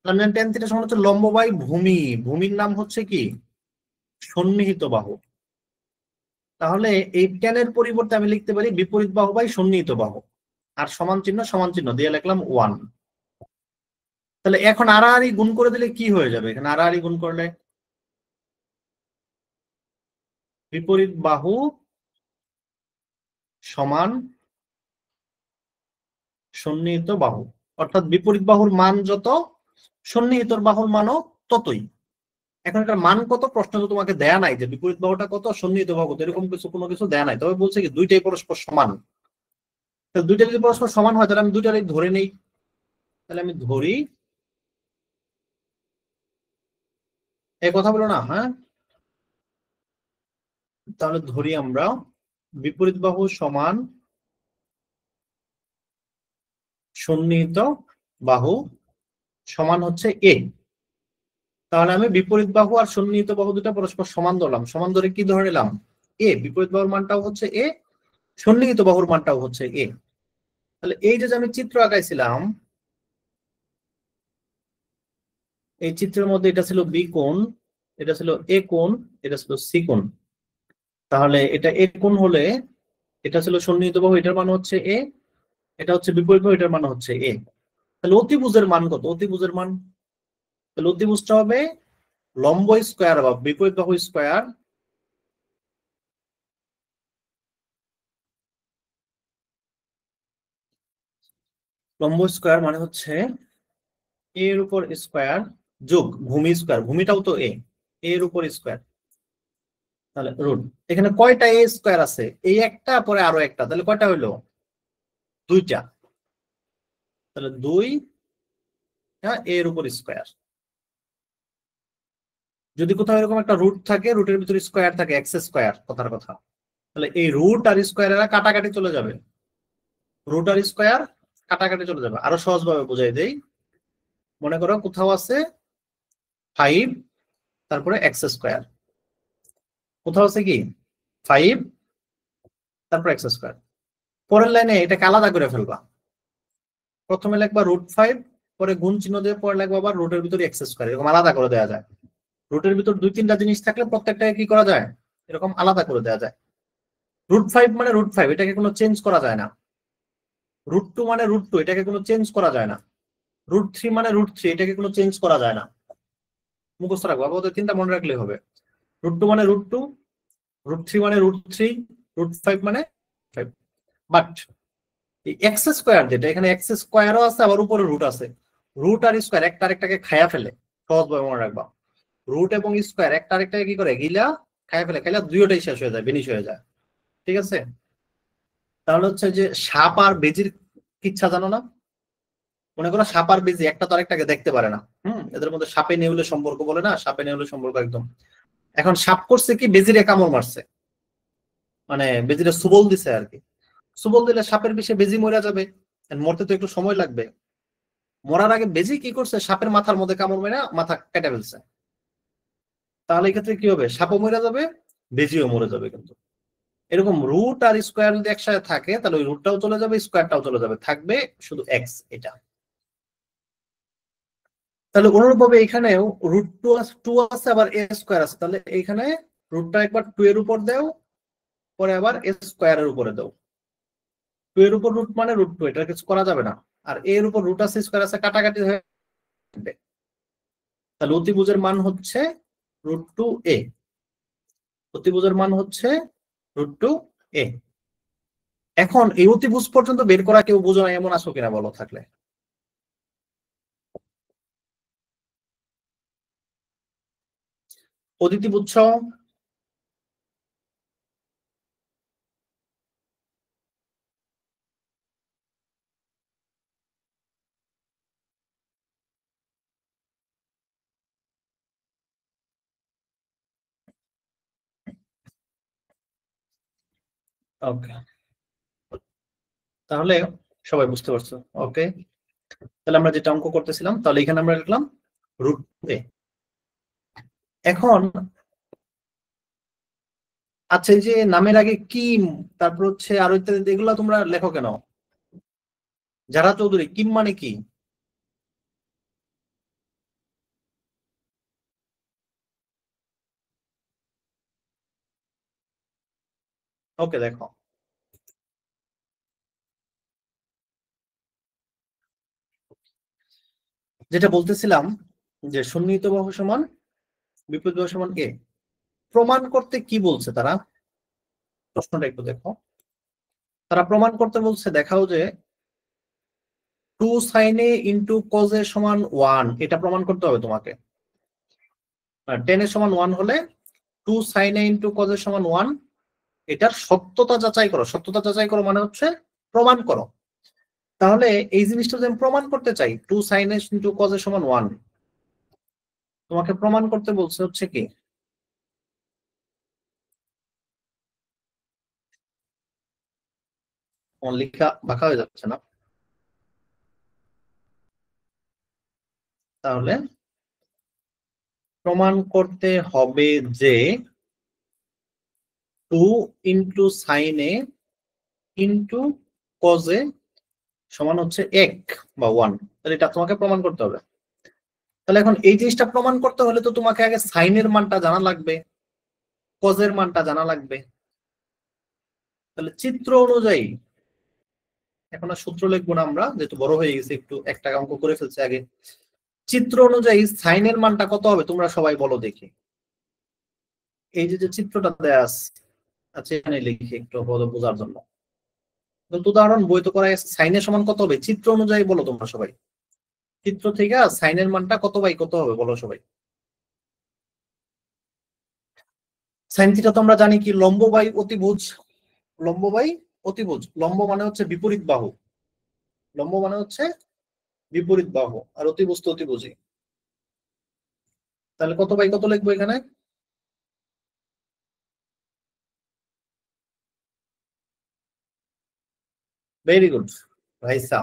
তার মানে tan θ সমান হচ্ছে লম্ব বাই ভূমি। ভূমির নাম হচ্ছে কি? সন্নিহিত বাহু। তাহলে এই ট্যানের পরিবর্তে আমি লিখতে পারি বিপরীত বাহু বাই সন্নিহিত বাহু, আর সমান চিহ্ন দিয়ে লিখলাম 1। তাহলে এখন আড়াআড়ি গুণ করে দিলে কি হয়ে যাবে? এখানে আড়াআড়ি গুণ করলে বিপরীত বাহু সমান সন্নিহিত বাহু, অর্থাৎ বিপরীত বাহুর মান যত সন্নিহিত বাহুর মানও ততই। এখন এটার মান কত প্রশ্ন তো তোমাকে দেয়া নাই যে বিপরীত বাহুটা কত সন্নিহিত বাহু কত, এরকম কিছু কোনো কিছু দেয়া নাই, তবে বলছে কি দুইটাই পরস্পর সমান। তাহলে দুইটা যদি পরস্পর সমান হয় তাহলে আমি দুইটারই ধরে নেই। তাহলে আমি ধরি, এই কথা বলো না, হ্যাঁ? তাহলে ধরি আমরা বিপরীত বাহু সমান সন্নিহিত বাহু সমান হচ্ছে এ। তাহলে আমি বিপরীত বাহু আর সন্নিহিত বাহু দুটো পরস্পর সমান ধরলাম, সমান ধরে কি ধরে নিলাম? এ। বিপরীত বাহুর মানটাও হচ্ছে এ, সন্নিহিত বাহুর মানটাও হচ্ছে এ। তাহলে এই যে আমি চিত্র আঁকাইছিলাম, এই চিত্রের মধ্যে এটা ছিল বি কোণ, এটা ছিল এ কোণ, এটা ছিল সি কোণ। তাহলে এটা এ কোণ হলে এটা ছিল সন্নিহিত বাহু, এটার মান হচ্ছে এ, এটা হচ্ছে বিপরীত বাহু, এটার মান হচ্ছে এ। তাহলে অতিভুজের মান কত? অতিভুজের মান, তাহলে অতিভুজটা হবে লম্ব স্কয়ার বা বিপরীত বাহু স্কয়ার লম্ব স্কয়ার মানে হচ্ছে এ এর উপর স্কয়ার যোগ ভূমি স্কয়ার, ভূমিটাও তো এ, এর উপর স্কয়ার, তাহলে রুট। এখানে কয়টা এ স্কয়ার আছে? এই একটা, পরে আরো একটা, তাহলে কয়টা হইলো? দুইটা। তাহলে দুই এর উপর স্কয়ার। যদি কোথাও এরকম একটা রুট থাকে, রুটের ভিতরে স্কয়ার থাকে, এক্স স্কয়ার কথার কথা, তাহলে এই রুট আর স্কয়ার এরা কাটাকাটি চলে যাবে। রুট আর স্কয়ার কাটাকাটি চলে যাবে। আরো সহজভাবে বুঝাই দেই, মনে করো কোথাও আছে 5 তারপরে এক্স স্কয়ার, কোথাও আছে কি 5 তারপর এক্স স্কয়ার। পরের লাইনে এটাকে আলাদা করে ফেলবা। প্রথমে লিখবা √5, পরে গুণ চিহ্ন দিয়ে পরে লিখবা আবার রুটের ভিতরে এক্স স্কয়ার, এরকম আলাদা করে দেওয়া যায়। রুটের ভিতর দুই তিনটা জিনিস থাকলে প্রত্যেকটাকে কি করা যায়? এরকম আলাদা করে দেওয়া যায়। √5 মানে √5, এটাকে কোনো চেঞ্জ করা যায় না। √2 মানে √2, এটাকে কোনো চেঞ্জ করা যায় না। √3 মানে √3, এটাকে কোনো চেঞ্জ করা যায় না। মুখস্থ রাখবো, আপাতত তিনটা মনে রাখলেই হবে। √2 মানে √2, √3 মানে √3, √5 মানে 5। বাট এই এক্স স্কোয়ার যেটা, এখানে এক্স স্কোয়ারও আছে আবার উপরে রুট আছে। রুট আর স্কোয়ার একটা আরেকটাকে খায়া ফেলে, সহজভাবে মনে রাখবা। রুট এবং স্কোয়ার একটা আরেকটাকে কি করে? গিলা খায়া ফেলে, খাইলে দুইটাই শেষ হয়ে যায়, বিনিশ হয়ে যায়। ঠিক আছে? তাহলে হচ্ছে যে সাপ আর বেজির কিচ্ছা জানো না? মনে করো সাপ আর বেজি একটা তো আরেকটাকে দেখতে পারে না, এদের মধ্যে সাপে নেউলে সম্পর্ক বলে না, সাপে নেউলে সম্পর্ক একদম। এখন সাপ করছে কি, বেজিরে কামড় মারছে, মানে বেজিরে সুবল দিছে আর কি। সুবল দিলে সাপের বিষে বেজি মরে যাবে, মরতে তো একটু সময় লাগবে। মরার আগে বেজি কি করছে, সাপের মাথার মধ্যে কামড় মেরে মাথা কেটে ফেলছে। তাহলে এই ক্ষেত্রে কি হবে? সাপও মরে যাবে, বেজিও মরে যাবে। কিন্তু এরকম রুট আর স্কোয়ার যদি একসাথে থাকে তাহলে ওই রুটটাও চলে যাবে, স্কোয়ারটাও চলে যাবে, থাকবে শুধু এক্স। এটা তাহলে অনুরূপভাবে এখানেও √2 আছে আবার এ স্কোয়ার আছে, তাহলে এখানে রুটটা একবার 2 এর উপর দাও, পরে আবার এ স্কোয়ারের উপরে দাও। টু এর উপর রুট মানে রুট টু, এটা কিছু করা যাবে না। আর এর উপর রুট আছে, স্কয়ার আছে, কাটাকাটি হয়ে যাবে। তাহলে অতিভুজের মান হচ্ছে রুট টু এ, অতিভুজের মান হচ্ছে রুট টু এ। এখন এই অতিভুজ পর্যন্ত বের করা কেউ বুঝো না এমন আছো কিনা বলো থাকলে? অদিতি বুঝছো? ওকে, তাহলে সবাই বুঝতে পারছো? ওকে, তাহলে আমরা যেটা অঙ্ক করতেছিলাম, তাহলে এখানে আমরা লিখলাম রুট এ। এখন আচ্ছা, এই যে নামের আগে কিম, তারপর হচ্ছে আরো ইত্যাদি, এগুলো তোমরা লেখো কেন? যারা চৌধুরী, কিম মানে কি? ওকে, দেখো, যেটা বলতেছিলাম যে সন্নিহিত বাহু সমান বিপরীত বাহু সমান এ, প্রমাণ করতে কি বলছে তারা? প্রশ্নটা একটু দেখো। তারা প্রমাণ করতে বলছে, দেখাও যে টু সাইনে ইন্টু কজে সমান ওয়ান, এটা প্রমাণ করতে হবে তোমাকে। টেন এর সমান ওয়ান হলে টু সাইনে ইন্টু কজের সমান ওয়ান, এটার সত্যতা যাচাই করো। সত্যতা যাচাই করো মানে হচ্ছে প্রমাণ করো। তাহলে এই জিনিসটা যদি আমি প্রমাণ করতে চাই, টু সাইনে ইন্টু কজের সমান ওয়ান, তোমাকে প্রমাণ করতে বলছে হচ্ছে কি, আমার লেখা বাঁকা হয়ে যাচ্ছে না? তাহলে প্রমাণ করতে হবে যে টু ইন্টু সাইনে ইন্টু কজে সমান হচ্ছে এক বা ওয়ান। তাহলে এটা তোমাকে প্রমাণ করতে হবে। তাহলে এখন এই জিনিসটা প্রমাণ করতে হলে তো তোমাকে আগে সাইনের মানটা জানা লাগবে, কজের মানটা জানা লাগবে। তাহলে চিত্র অনুযায়ী, এখন আর সূত্র লিখবো না আমরা, যেহেতু বড় হয়ে গেছে, একটু একটা অঙ্ক করে ফেলছে আগে। চিত্র অনুযায়ী সাইনের মানটা কত হবে তোমরা সবাই বলো দেখি। এই যে যে চিত্রটা দেয়া আছে, আচ্ছা এখানে লিখি একটু বোঝার জন্য। কিন্তু উদাহরণ বই তো করা আছে, সাইনের সমান কত হবে চিত্র অনুযায়ী বলো তোমরা সবাই। চিত্র থেকে সাইনের মানটা কত বাই কত হবে বলো সবাই। সাইন থিটা তো আমরা জানি কি, লম্ব বাই অতিভুজ। লম্ব বাই অতিভুজ, লম্ব মানে হচ্ছে বিপরীত বাহু, লম্ব মানে হচ্ছে বিপরীত বাহু, আর অতিভুজ তো অতিভুজই। তাহলে কত বাই কত লিখবো এখানে? ভেরি গুড ভাইসা।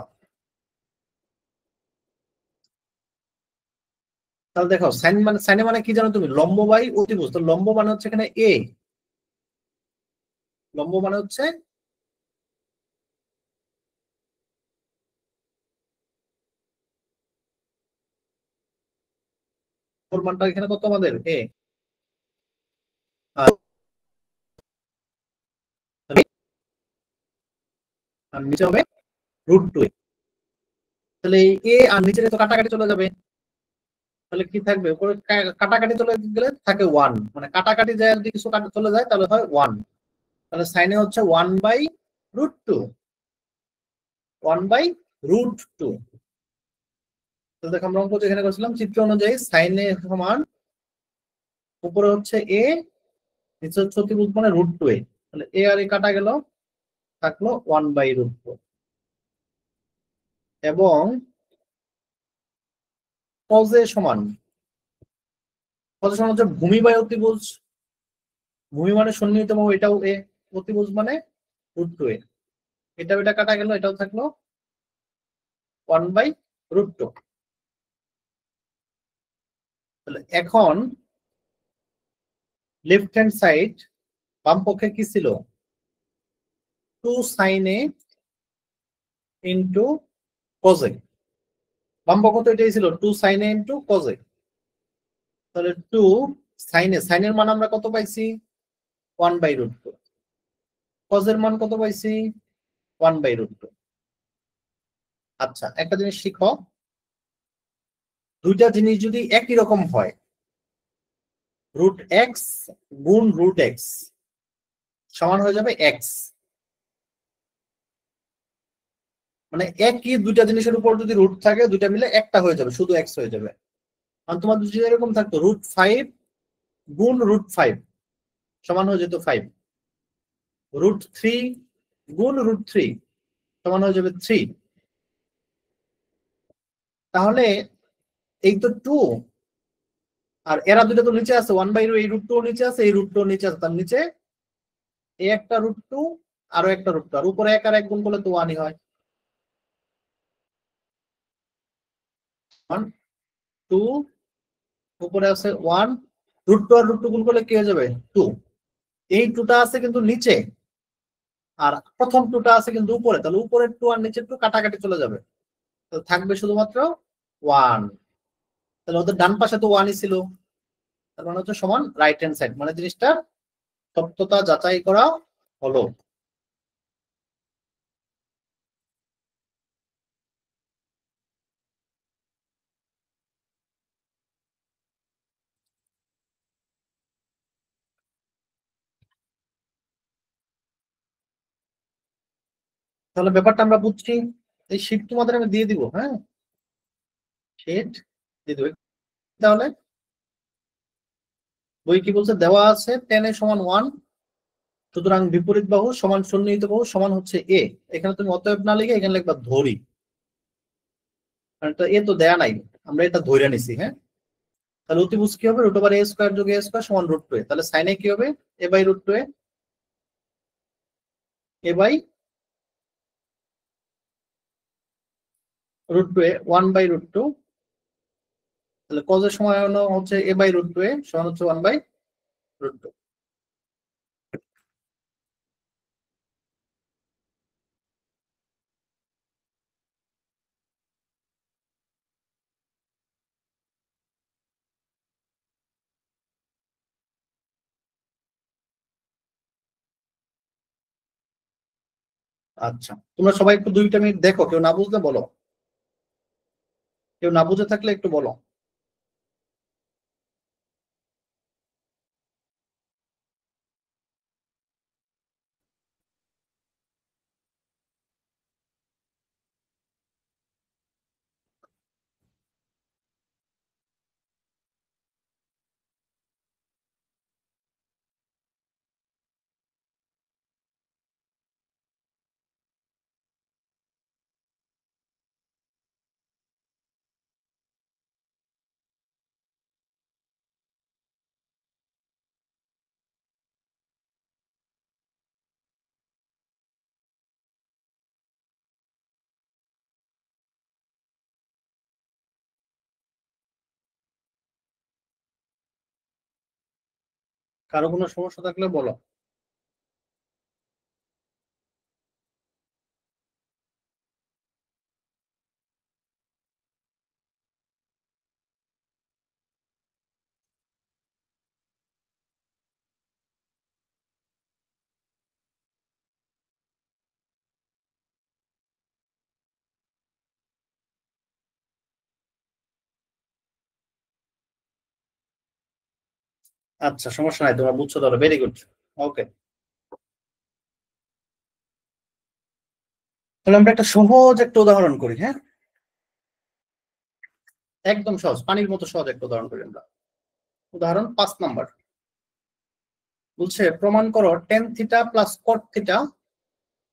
তাহলে দেখো সাইনে মানে কি জানো তুমি, লম্ব বাই অতিভুজ। তো লম্ব মানে হচ্ছে এখানে এ, লম্ব মানে হচ্ছে, ওর মানটা এখানে কত আমাদের এ, আর আর নিচে হবে রুট টু। তাহলে এই এ আর নিচে তো কাটাকাটি চলে যাবে, তাহলে কি থাকবে উপরে, কাটাকাটি চলে গেলে থাকে ওয়ান, মানে কাটাকাটি যায় যদি কিছু চলে যায় তাহলে হয় ওয়ান। তাহলে সাইনে হচ্ছে one by root two, one by root two. তাহলে দেখো আমরা অঙ্ক যেখানে করছিলাম, চিত্র অনুযায়ী সাইনে সমান উপরে হচ্ছে এ, নিচে হচ্ছে অতিভুজ মানে রুট টু এ। তাহলে এ আর এ কাটা গেল, থাকলো ওয়ান বাই রুট টু। এবং কজে সমান, কজে সমান হচ্ছে ভূমি বাই অতিভুজ। ভূমি মানে সন্নিহিত বাহু, এটাও এ, অতিভুজ মানে রুট টু এ। এটা কাটা গেল, এটাও থাকলো ওয়ান বাই রুট টু। তাহলে এখন লেফট হ্যান্ড সাইড, বাম পক্ষে কি ছিল, টু সাইন এ ইন্টু কজে। বাম পক্ষ তো এটাই ছিল, টু সাইন এ ইন্টু কজে। তাহলে টু সাইনে, সাইনের মান আমরা কত পাইছি, ওয়ান বাই রুট টু। কজের মান কত পাইছি, 1/√2। আচ্ছা, একটা জিনিস শিখো, দুইটা জিনিস যদি একই রকম হয়, √x গুণ √x সমান হয়ে যাবে x, মানে একই দুইটা জিনিসের উপর যদি রুট থাকে দুইটা মিলে একটা হয়ে যাবে, শুধু x হয়ে যাবে। আর তোমার যদি এরকম থাকতো √5 গুণ √5 সমান হয়ে যেত 5, √3 গুণ √3 সমান হয়ে যাবে 3। তাহলে এই তো 2, আর এরা দুটো তো নিচে আছে, 1/2, এই √2 নিচে আছে, এই √2 নিচে আছে, তার নিচে এই একটা √2 আরো একটা √2, আর উপরে 1 আর 1 গুণ করলে তো 1ই হয়। 1 2, উপরে আছে 1, √2 আর √2 গুণ করলে কি হয়ে যাবে 2। এই 2টা আছে কিন্তু নিচে, আর প্রথম 2টা আছে কিন্তু উপরে, তাহলে উপরের 2 আর নিচের 2 কাটাকাটি চলে যাবে, তাহলে থাকবে শুধুমাত্র 1। তাহলে ওদের ডান পাশে তো 1ই ছিল, তার মানে হচ্ছে সমান রাইট হ্যান্ড সাইড, মানে জিনিসটা সত্যতা যাচাই করা হলো। তাহলে ব্যাপারটা আমরা বুঝছি। এই শীট তোমাদের আমি দিয়ে দিব, হ্যাঁ, শীট দিয়ে দেবো। তাহলে বই কি বলছে, দেওয়া আছে tan a সমান 1, সুতরাং বিপরীত বাহু সমান সন্নিহিত বাহু সমান হচ্ছে a। এখানে তুমি অতএব না লিখে এখানে লিখবা ধরি, কারণ এ তো দেয়া নাই, আমরা এটা ধরে নিছি। হ্যাঁ, তাহলে অতিভুজ কি হবে, √a² যোগ a² সমান √2a। তাহলে সাইন এ কি হবে, a/√2a, a/√2a 1/√2। তাহলে কজের সময় হচ্ছে a/√2a সমান হচ্ছে 1/√2। আচ্ছা, তোমরা সবাই একটু 2 মিনিট দেখো, কেউ না বুঝলে বলো, কেউ না বুঝে থাকলে একটু বলো। কারো কোনো সমস্যা থাকলে বলো। আচ্ছা, সমস্যা নাই, তোমরা বুঝছো, তাহলে ভেরি গুড। ওকে, তাহলে আমরা একটা সহজ একটা উদাহরণ করি। হ্যাঁ, একদম সহজ, পানির মতো সহজ একটা উদাহরণ করি আমরা। উদাহরণ 5 নাম্বার বলছে, প্রমাণ করো tan θ প্লাস cot θ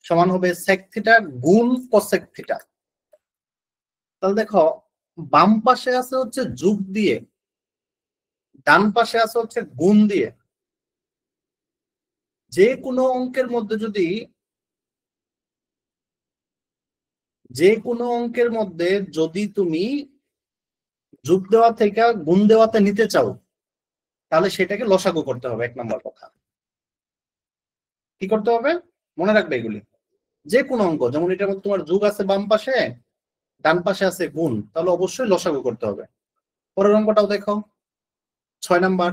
সমান হবে sec θ গুণ cosec θ। তাহলে দেখো, বাম পাশে আছে হচ্ছে যোগ দিয়ে, ডান পাশে আছে হচ্ছে গুণ দিয়ে। যে কোনো অঙ্কের মধ্যে যদি, যে কোনো অঙ্কের মধ্যে যদি তুমি যোগ দেওয়া থেকে গুণ দেওয়াতে নিতে চাও, তাহলে সেটাকে লসাগু করতে হবে। 1 নাম্বার কথা, কি করতে হবে মনে রাখবে এগুলি। যে কোনো অঙ্ক, যেমন এটার মধ্যে তোমার যোগ আছে বাম পাশে, ডান পাশে আছে গুণ, তাহলে অবশ্যই লসাগু করতে হবে। পরের অঙ্কটাও দেখো, 6 নাম্বার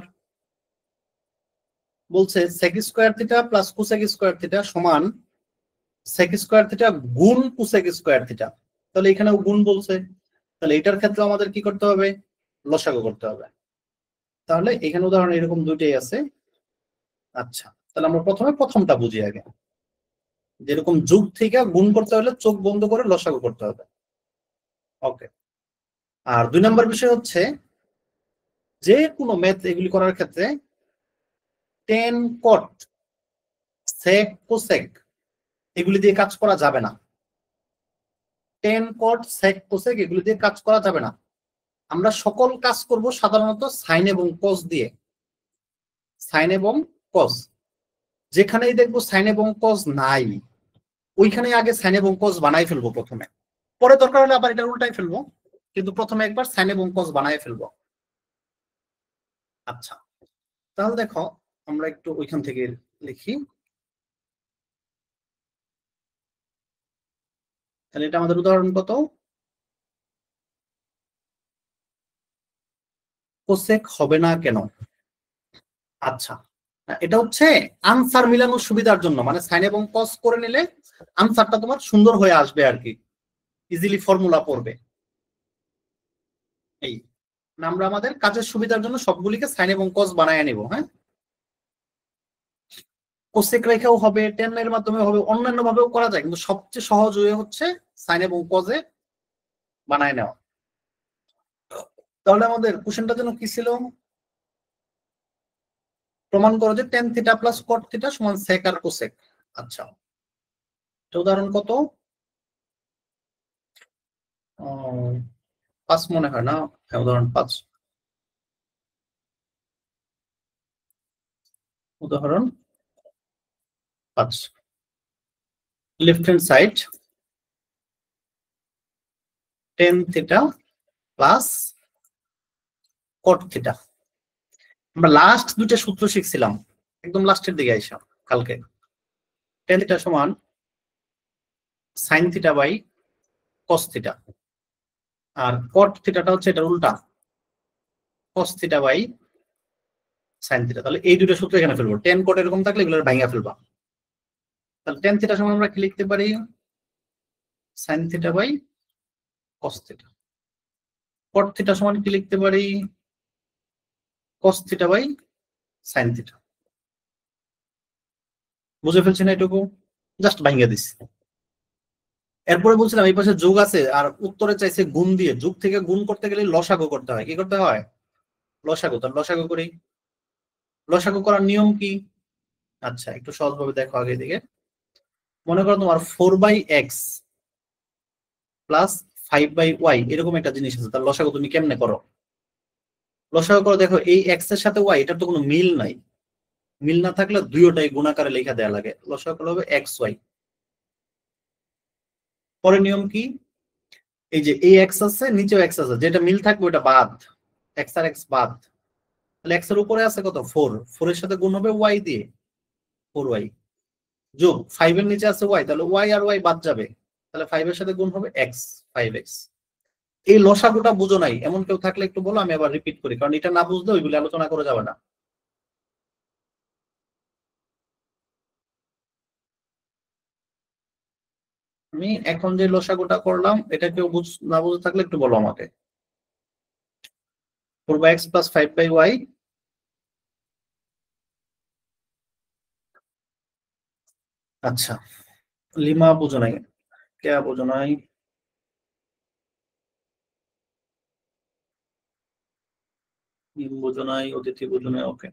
বলছে sec² θ প্লাস cosec² θ সমান সেক স্কোয়ার থিটা গুণ কোসেক স্কোয়ার থিটা, তাহলে এখানেও গুণ বলছে, তাহলে এটার ক্ষেত্রে আমাদের কি করতে হবে, লসাগু করতে হবে। তাহলে এখানে উদাহরণ এরকম দুইটাই আছে। আচ্ছা, তাহলে আমরা প্রথমে প্রথমটা বুঝি আগে, যেরকম যোগ থেকে গুণ করতে হলে চোখ বন্ধ করে লসাগু করতে হবে। ওকে। আর 2 নম্বর বিষয় হচ্ছে যে কোনো ম্যাথ এগুলি করার ক্ষেত্রে টেন কট সেক কোসেক এগুলি দিয়ে কাজ করা যাবে না। টেন কট সেক কোসেক এগুলি দিয়ে কাজ করা যাবে না। আমরা সকল কাজ করব সাধারণত সাইন এবং কস দিয়ে। সাইন এবং কস, যেখানেই দেখবো সাইন এবং কস নাই ওইখানে আগে সাইন এবং কস বানাই ফেলবো প্রথমে, পরে দরকার হলে আবার এটা উল্টাই ফেলবো, কিন্তু প্রথমে একবার সাইন এবং কস বানাই ফেলবো। আচ্ছা, তাহলে দেখো আমরা একটু ওইখান থেকে লিখি। তাহলে এটা আমাদের উদাহরণ কত, কোসেক হবে না কেন? আচ্ছা, এটা হচ্ছে আনসার মিলানোর সুবিধার জন্য, মানে সাইন এবং কস করে নিলে আনসারটা তোমার সুন্দর হয়ে আসবে আর কি, ইজিলি ফর্মুলা পড়বে। এই আমরা আমাদের কাজের সুবিধার জন্য সবগুলিকে সাইন এবং কস বানায় নিব। হ্যাঁ, কোসেক রেখেও হবে, টেন এর মাধ্যমে হবে, অন্যান্য ভাবেও করা যায়, কিন্তু সবচেয়ে সহজ ওয়ে হচ্ছে সাইন এবং কজে বানায় নেওয়া। তাহলে আমাদের কোশ্চেনটা যেন কি ছিল, প্রমাণ করো যে ten theta plus cot theta সমান সেক আর কোসেক। আচ্ছা, উদাহরণ কত, 5 মনে হয় না। হ্যাঁ, উদাহরণ 5। উদাহরণ 5, left hand side tan theta plus cot theta. আমরা লাস্ট দুইটা সূত্র শিখছিলাম একদম লাস্টের দিকে আইসা কালকে। টেন থিটা সমান sine theta by cos theta, আর কট থিটাটা হচ্ছে এটা উল্টা, cos theta by sine theta. তাহলে এই দুটো সূত্র এখানে ফেলবো, টেন কট এরকম থাকলে এগুলো ভাঙা ফেলবা। তাহলে টেন থিটা সমান আমরা কি লিখতে পারি, sine theta by cos theta. Cot theta সমান কি লিখতে পারি, cos theta by sine theta. বুঝে ফেলছি না এটুকু, জাস্ট ভাঙিয়ে দিচ্ছি। এরপরে বলছিলাম এই পাশে যোগ আছে আর উত্তরে চাইছে গুণ দিয়ে, যোগ থেকে গুণ করতে গেলে লসাগু করতে হয়। কি করতে হয়, লসাগু। তার লসাগু করি, লসাগু করার নিয়ম কি? আচ্ছা, একটু সহজভাবে দেখো আগে দিকে। মনে করো তোমার 4/x প্লাস 5/y এরকম একটা জিনিস আছে, তার লসাগু তুমি কেমনে করো? লসাগু করো, দেখো এই এক্স এর সাথে ওয়াই এটার তো কোনো মিল নাই, মিল না থাকলে দুইটাই গুণাকারে লেখা দেয়া লাগে, লসাগু হবে এক্স ওয়াই। পরে নিয়ম কি, এই যে এই এক্স আছে নিচেও এক্স আছে, যেটা মিল থাকবে ওটা বাদ, এক্স আর এক্স বাদ। তাহলে এক্স এর উপরে আছে কত, 4, 4 এর সাথে গুণ হবে ওয়াই দিয়ে, 4y যোগ 5 এর নিচে আছে ওয়াই, তাহলে ওয়াই আর ওয়াই বাদ যাবে, তাহলে 5 এর সাথে গুণ হবে এক্স, 5x। এই লসাগুটা বুঝো নাই এমন কেউ থাকলে একটু বলো, আমি আবার রিপিট করি, কারণ এটা না বুঝলে ওইগুলো আলোচনা করা যাবে না। আমি এখন যে লসাগুটা করলাম এটা কেউ না বুঝে থাকলে একটু বলো আমাকে। 4/x plus 5/y। আচ্ছা, লিমা বুঝো নাই, কে বুঝো নাই, বুঝো নাই, অতিথি বুঝো নাই। ওকে,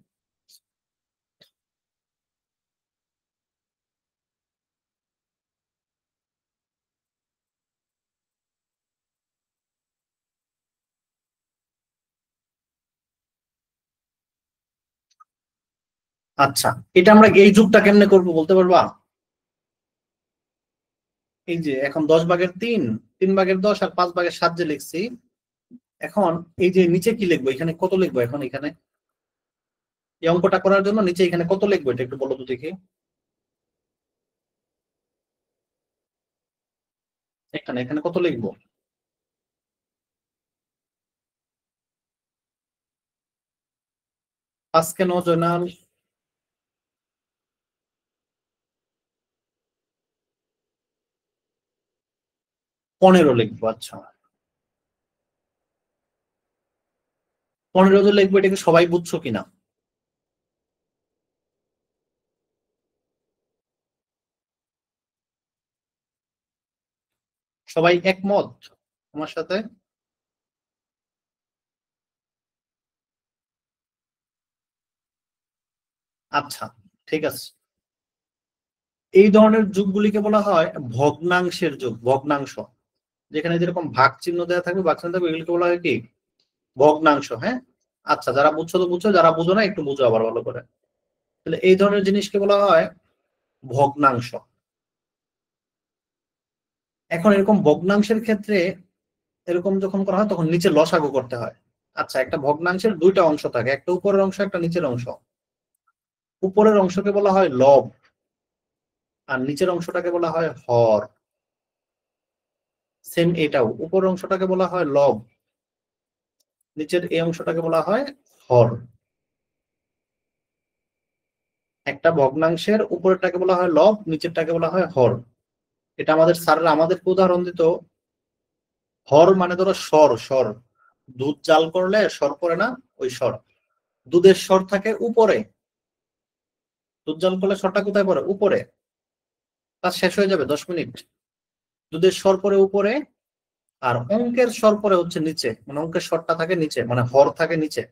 আচ্ছা, এটা আমরা এই যুগটা কেমনে করবো বলতে পারবা? এই যে এখন 10/3, 3/10 আর 5/7 যে লিখছি, এখন এই যে নিচে কি লিখবো, এখানে কত লিখবো, এখন এখানে এই অঙ্কটা করার জন্য নিচে এখানে কত লিখবো এটা একটু বলো তো দেখি। এখানে এখানে কত লিখবো? 5 কেন জয়নাল? 15 লিখবো। আচ্ছা 15 যে লিখবো, এটাকে সবাই বুঝছো কিনা? সবাই একমত আমার সাথে? আচ্ছা ঠিক আছে। এই ধরনের যুগগুলিকে বলা হয় ভগ্নাংশের যুগ, ভগ্নাংশ। যেখানে যেরকম ভাগ চিহ্ন দেওয়া থাকবে, ভাগ চিহ্ন থাকবে, এগুলিকে বলা হয় কি? ভগ্নাংশ। হ্যাঁ আচ্ছা, যারা বুঝছো তো বুঝছো, যারা বুঝো না একটু বুঝো আবার ভালো করে। তাহলে এই ধরনের জিনিসকে বলা হয় ভগ্নাংশ। এখন এরকম ভগ্নাংশের ক্ষেত্রে এরকম যখন করা হয় তখন নিচে লসাগু করতে হয়। আচ্ছা, একটা ভগ্নাংশের দুইটা অংশ থাকে, একটা উপরের অংশ একটা নিচের অংশ। উপরের অংশকে বলা হয় লব, আর নিচের অংশটাকে বলা হয় হর। সেম এটাও, উপরের অংশটাকে বলা হয় লব, নিচের এই অংশটাকে বলা হয় হর। একটা ভগ্নাংশের উপরেরটাকে বলা হয় লব, নিচেরটাকে বলা হয় হর। এটা আমাদের স্যাররা আমাদেরকে উদাহরণ দিত। হর মানে ধরো স্বর, স্বর। দুধ জাল করলে স্বর পড়ে না, ওই স্বর। দুধের স্বর থাকে উপরে, দুধ জাল করলে স্বরটা কোথায় পড়ে? উপরে। কাজ শেষ হয়ে যাবে 10 মিনিট। দুধের স্বর পড়ে উপরে, আর অঙ্কের স্বর পড়ে হচ্ছে নিচে, মানে অঙ্কের স্বরটা থাকে নিচে, মানে হর থাকে নিচে।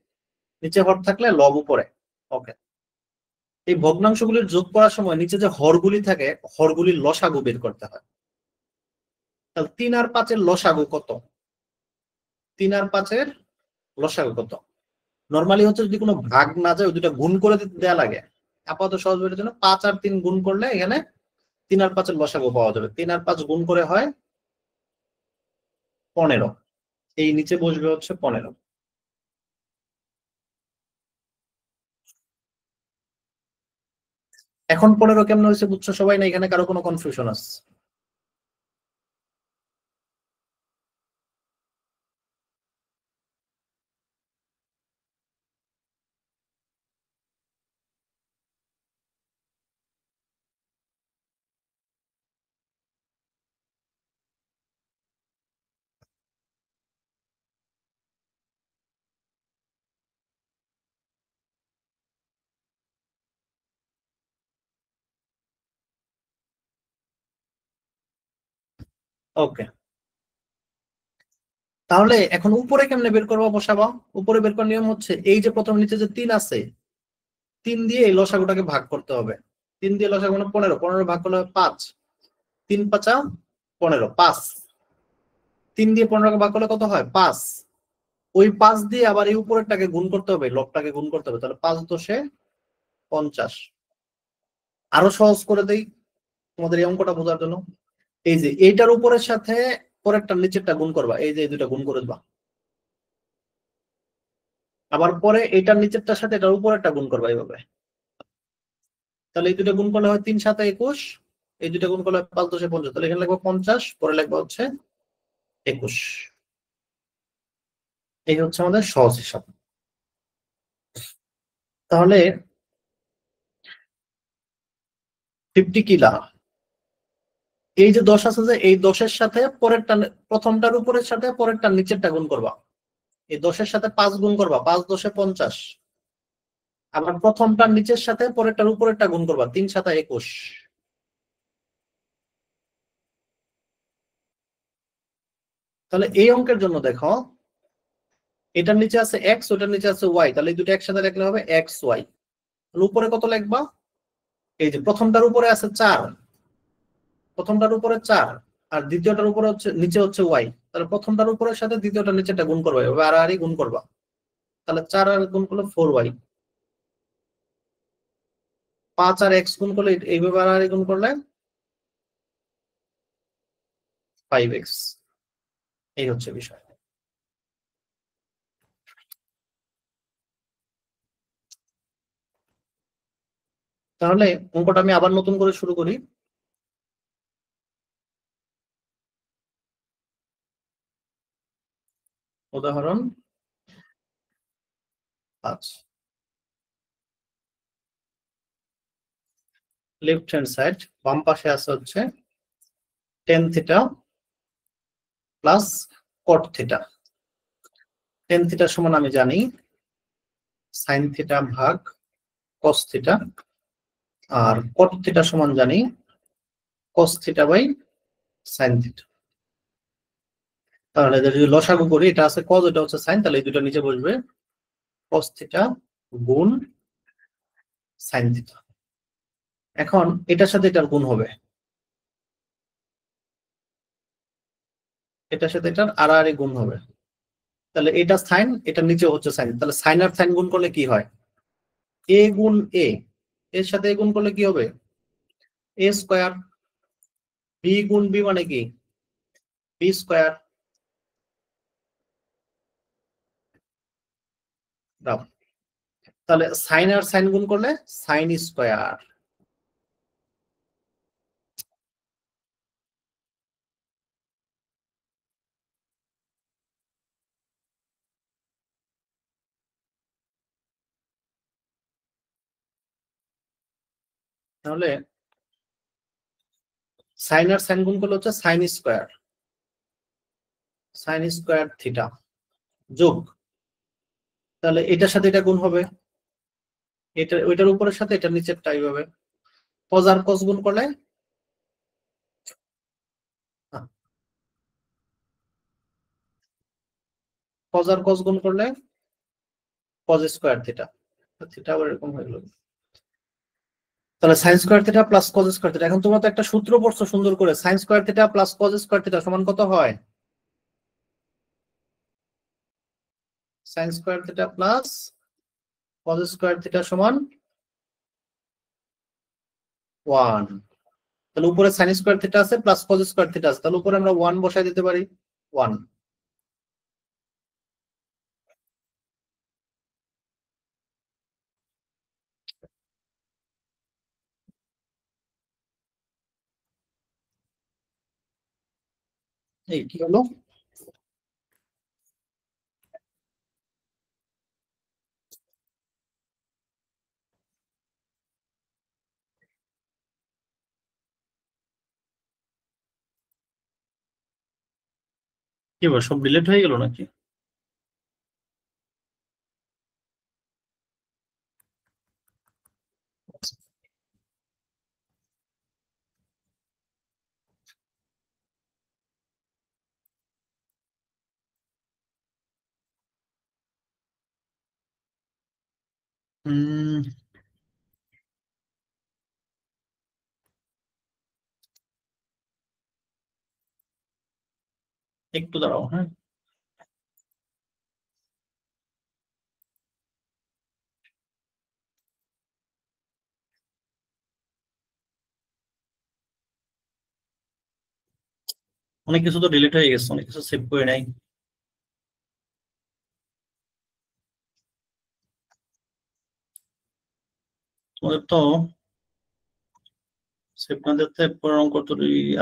নিচে হর থাকলে লব উপরে। ওকে। এই ভগ্নাংশগুলির যোগ করার সময় নিচে যে হরগুলি থাকে, হরগুলির লসাগু বের করতে হয়। তাহলে 3 আর 5-এর লসাগু কত? 3 আর 5-এর লসাগু কত? নর্মালি হচ্ছে যদি কোনো ভাগ না যায়, ওই দুটা গুণ করে দিতে দেয়া লাগে। আপাতত সহজ বের জন্য 5 আর 3 গুণ করলে এখানে 3 আর 5-এর লসাগু পাওয়া যাবে। 3 আর 5 গুণ করে হয় 15। এই নিচে বসবে হচ্ছে 15। এখন 15 কেমন হয়েছে বুঝছো সবাই, না এখানে কারো কোনো কনফিউশন আছে? ওকে, তাহলে এখন উপরে কেমনে বের করবো বসাবা? উপরে বের করার নিয়ম হচ্ছে এই যে প্রথম নিচে যে 3 আছে, 3 দিয়ে এই লসাগুটাকে ভাগ করতে হবে। 3 দিয়ে লসাগু মানে 15, 15 ভাগ করলে 5। 3 × 5 = 15, 5। 3 দিয়ে 15-কে ভাগ করলে কত হয়? 5। ওই 5 দিয়ে আবার এই উপরেরটাকে গুণ করতে হবে, লবটাকে গুণ করতে হবে, তাহলে 5×10 = 50। আরো সহজ করে দেই তোমাদের এই অঙ্কটা বোঝার জন্য। এই যে এইটার উপরের সাথে পরেরটা নিচেরটা গুণ করবা, এই যে এই দুইটা গুণ করে দিবা। আবার পরে এটার নিচেরটার সাথে এটার উপরেরটা গুণ করবা এইভাবে। তাহলে এই দুটো গুণ করলে হয় 3×7 = 21। এই দুটো গুণ করলে হয় 5×10 = 50। তাহলে এখানে লিখবো 50, পরে লিখবো হচ্ছে 21। এই হচ্ছে আমাদের সহজ হিসাব। তাহলে 50 কি দাঁড়ায়? এই যে 10 আছে, যে এই 10-এর সাথে পরেরটা, প্রথমটার উপরের সাথে পরেরটা নিচেরটা গুণ করবা। এই 10-এর সাথে 5 গুণ করবা, 5×10 = 50। আবার প্রথমটার নিচের সাথে পরেরটার উপরেরটা গুণ করবা, 3×7 = 21। তাহলে এই অঙ্কের জন্য দেখো, এটার নিচে আছে এক্স, ওটার নিচে আছে ওয়াই, তাহলে এই দুটো একসাথে লিখলে হবে এক্স ওয়াই। উপরে কত লিখবা? এই যে প্রথমটার উপরে আছে 4, প্রথমটার উপরে 4, আর দ্বিতীয়টার উপরে হচ্ছে নিচে হচ্ছে ওয়াই। তাহলে প্রথমটার উপরের সাথে দ্বিতীয়টার নিচেটা গুণ করবা, এভাবে আড়াআড়ি গুণ করবা। তাহলে 4 আর গুণ করলে 4y, 5 আর এক্স গুণ করলে এইভাবে আড়াআড়ি গুণ করলে 5x। এই হচ্ছে বিষয়। তাহলে অঙ্কটা আমি আবার নতুন করে শুরু করি। উদাহরণ 5। লেফট হ্যান্ড সাইড, বাম পাশে আছে হচ্ছে tan θ plus cot theta. Tan theta সমান আমি জানি সাইন থিটা ভাগ কস থিটা, আর কট থিটা সমান জানি cos theta by sine theta. তাহলে যদি লসাগু করি, এটা আছে কজ, এটা হচ্ছে সাইন, তাহলে এই দুটো নিচে বসবে কস থিটা গুণ সাইন থিটা। এখন এটার সাথে এটার গুণ হবে, এটার সাথে এটার আর গুণ হবে, তাহলে এটা সাইন, এটার নিচে হচ্ছে সাইন, তাহলে সাইন আর সাইন গুণ করলে কি হয়, এ গুণ এ, এর সাথে এ গুণ করলে কি হবে, এ স্কোয়ার। বি গুণ বি মানে কি, বি স্কোয়ার। তাহলে সাইন আর সাইন গুণ করলে সাইন স্কোয়ার। তাহলে সাইন আর সাইন গুণ করলে হচ্ছে sine square, sign square theta যোগ, তাহলে এটার সাথে এটা গুণ হবে, এটা ওইটার উপরের সাথে এটার নিচেরটা এইভাবে, কজ আর কজ গুণ করলে কজ আর কজ গুণ করলে কজ স্কোয়ার থিটা, থিটা আবার এরকম হয়ে গেল। তাহলে sign square theta plus cos square theta. এখন তোমরা তো একটা সূত্র পড়ছো সুন্দর করে, sign square theta plus cos square theta সমান কত হয়, sign square theta plus cos square theta সমান 1। তাহলে উপরে সাইন স্কোয়ার থিটা আছে প্লাস কজ স্কোয়ার থিটা আছে, তাহলে উপরে আমরা 1 বসাই দিতে পারি, 1। এই কি হলো, কি বল সব ডিলিট হয়ে গেল নাকি? একটু দাঁড়াও, হ্যাঁ। অনেক কিছু তো ডিলিট হয়ে গেছে, অনেক কিছু সেভ করে নাই। তোমাদের তো সেভ না দিতে অঙ্ক তো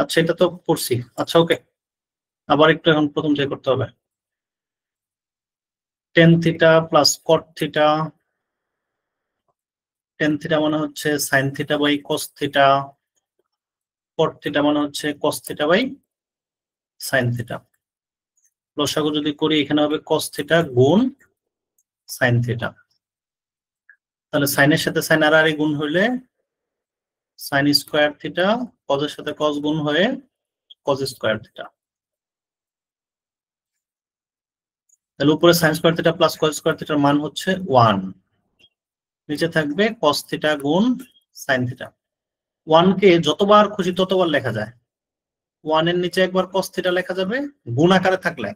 আচ্ছা, এটা তো পড়ছি, আচ্ছা ওকে। আবার একটু এখন প্রথম থেকে করতে হবে। Tan theta plus cot theta, tan theta মানে হচ্ছে sine theta by cos theta, cot theta মানে হচ্ছে cos theta by sine theta. লসাগু যদি করি এখানে হবে কস থিটা গুণ সাইন থিটা, তাহলে সাইনের সাথে সাইন আর গুণ হইলে সাইন স্কোয়ার থিটা, কজের সাথে কস গুণ হয়ে কজ স্কোয়ার থিটা। তাহলে উপরে sign square theta plus cos square থিটার মান হচ্ছে 1, নিচে থাকবে কস থিটা গুণ সাইন থিটা। 1 কে যতবার খুশি ততবার লেখা যায়, 1 এর নিচে একবার কস থিটা লেখা যাবে গুণ আকারে থাকলে,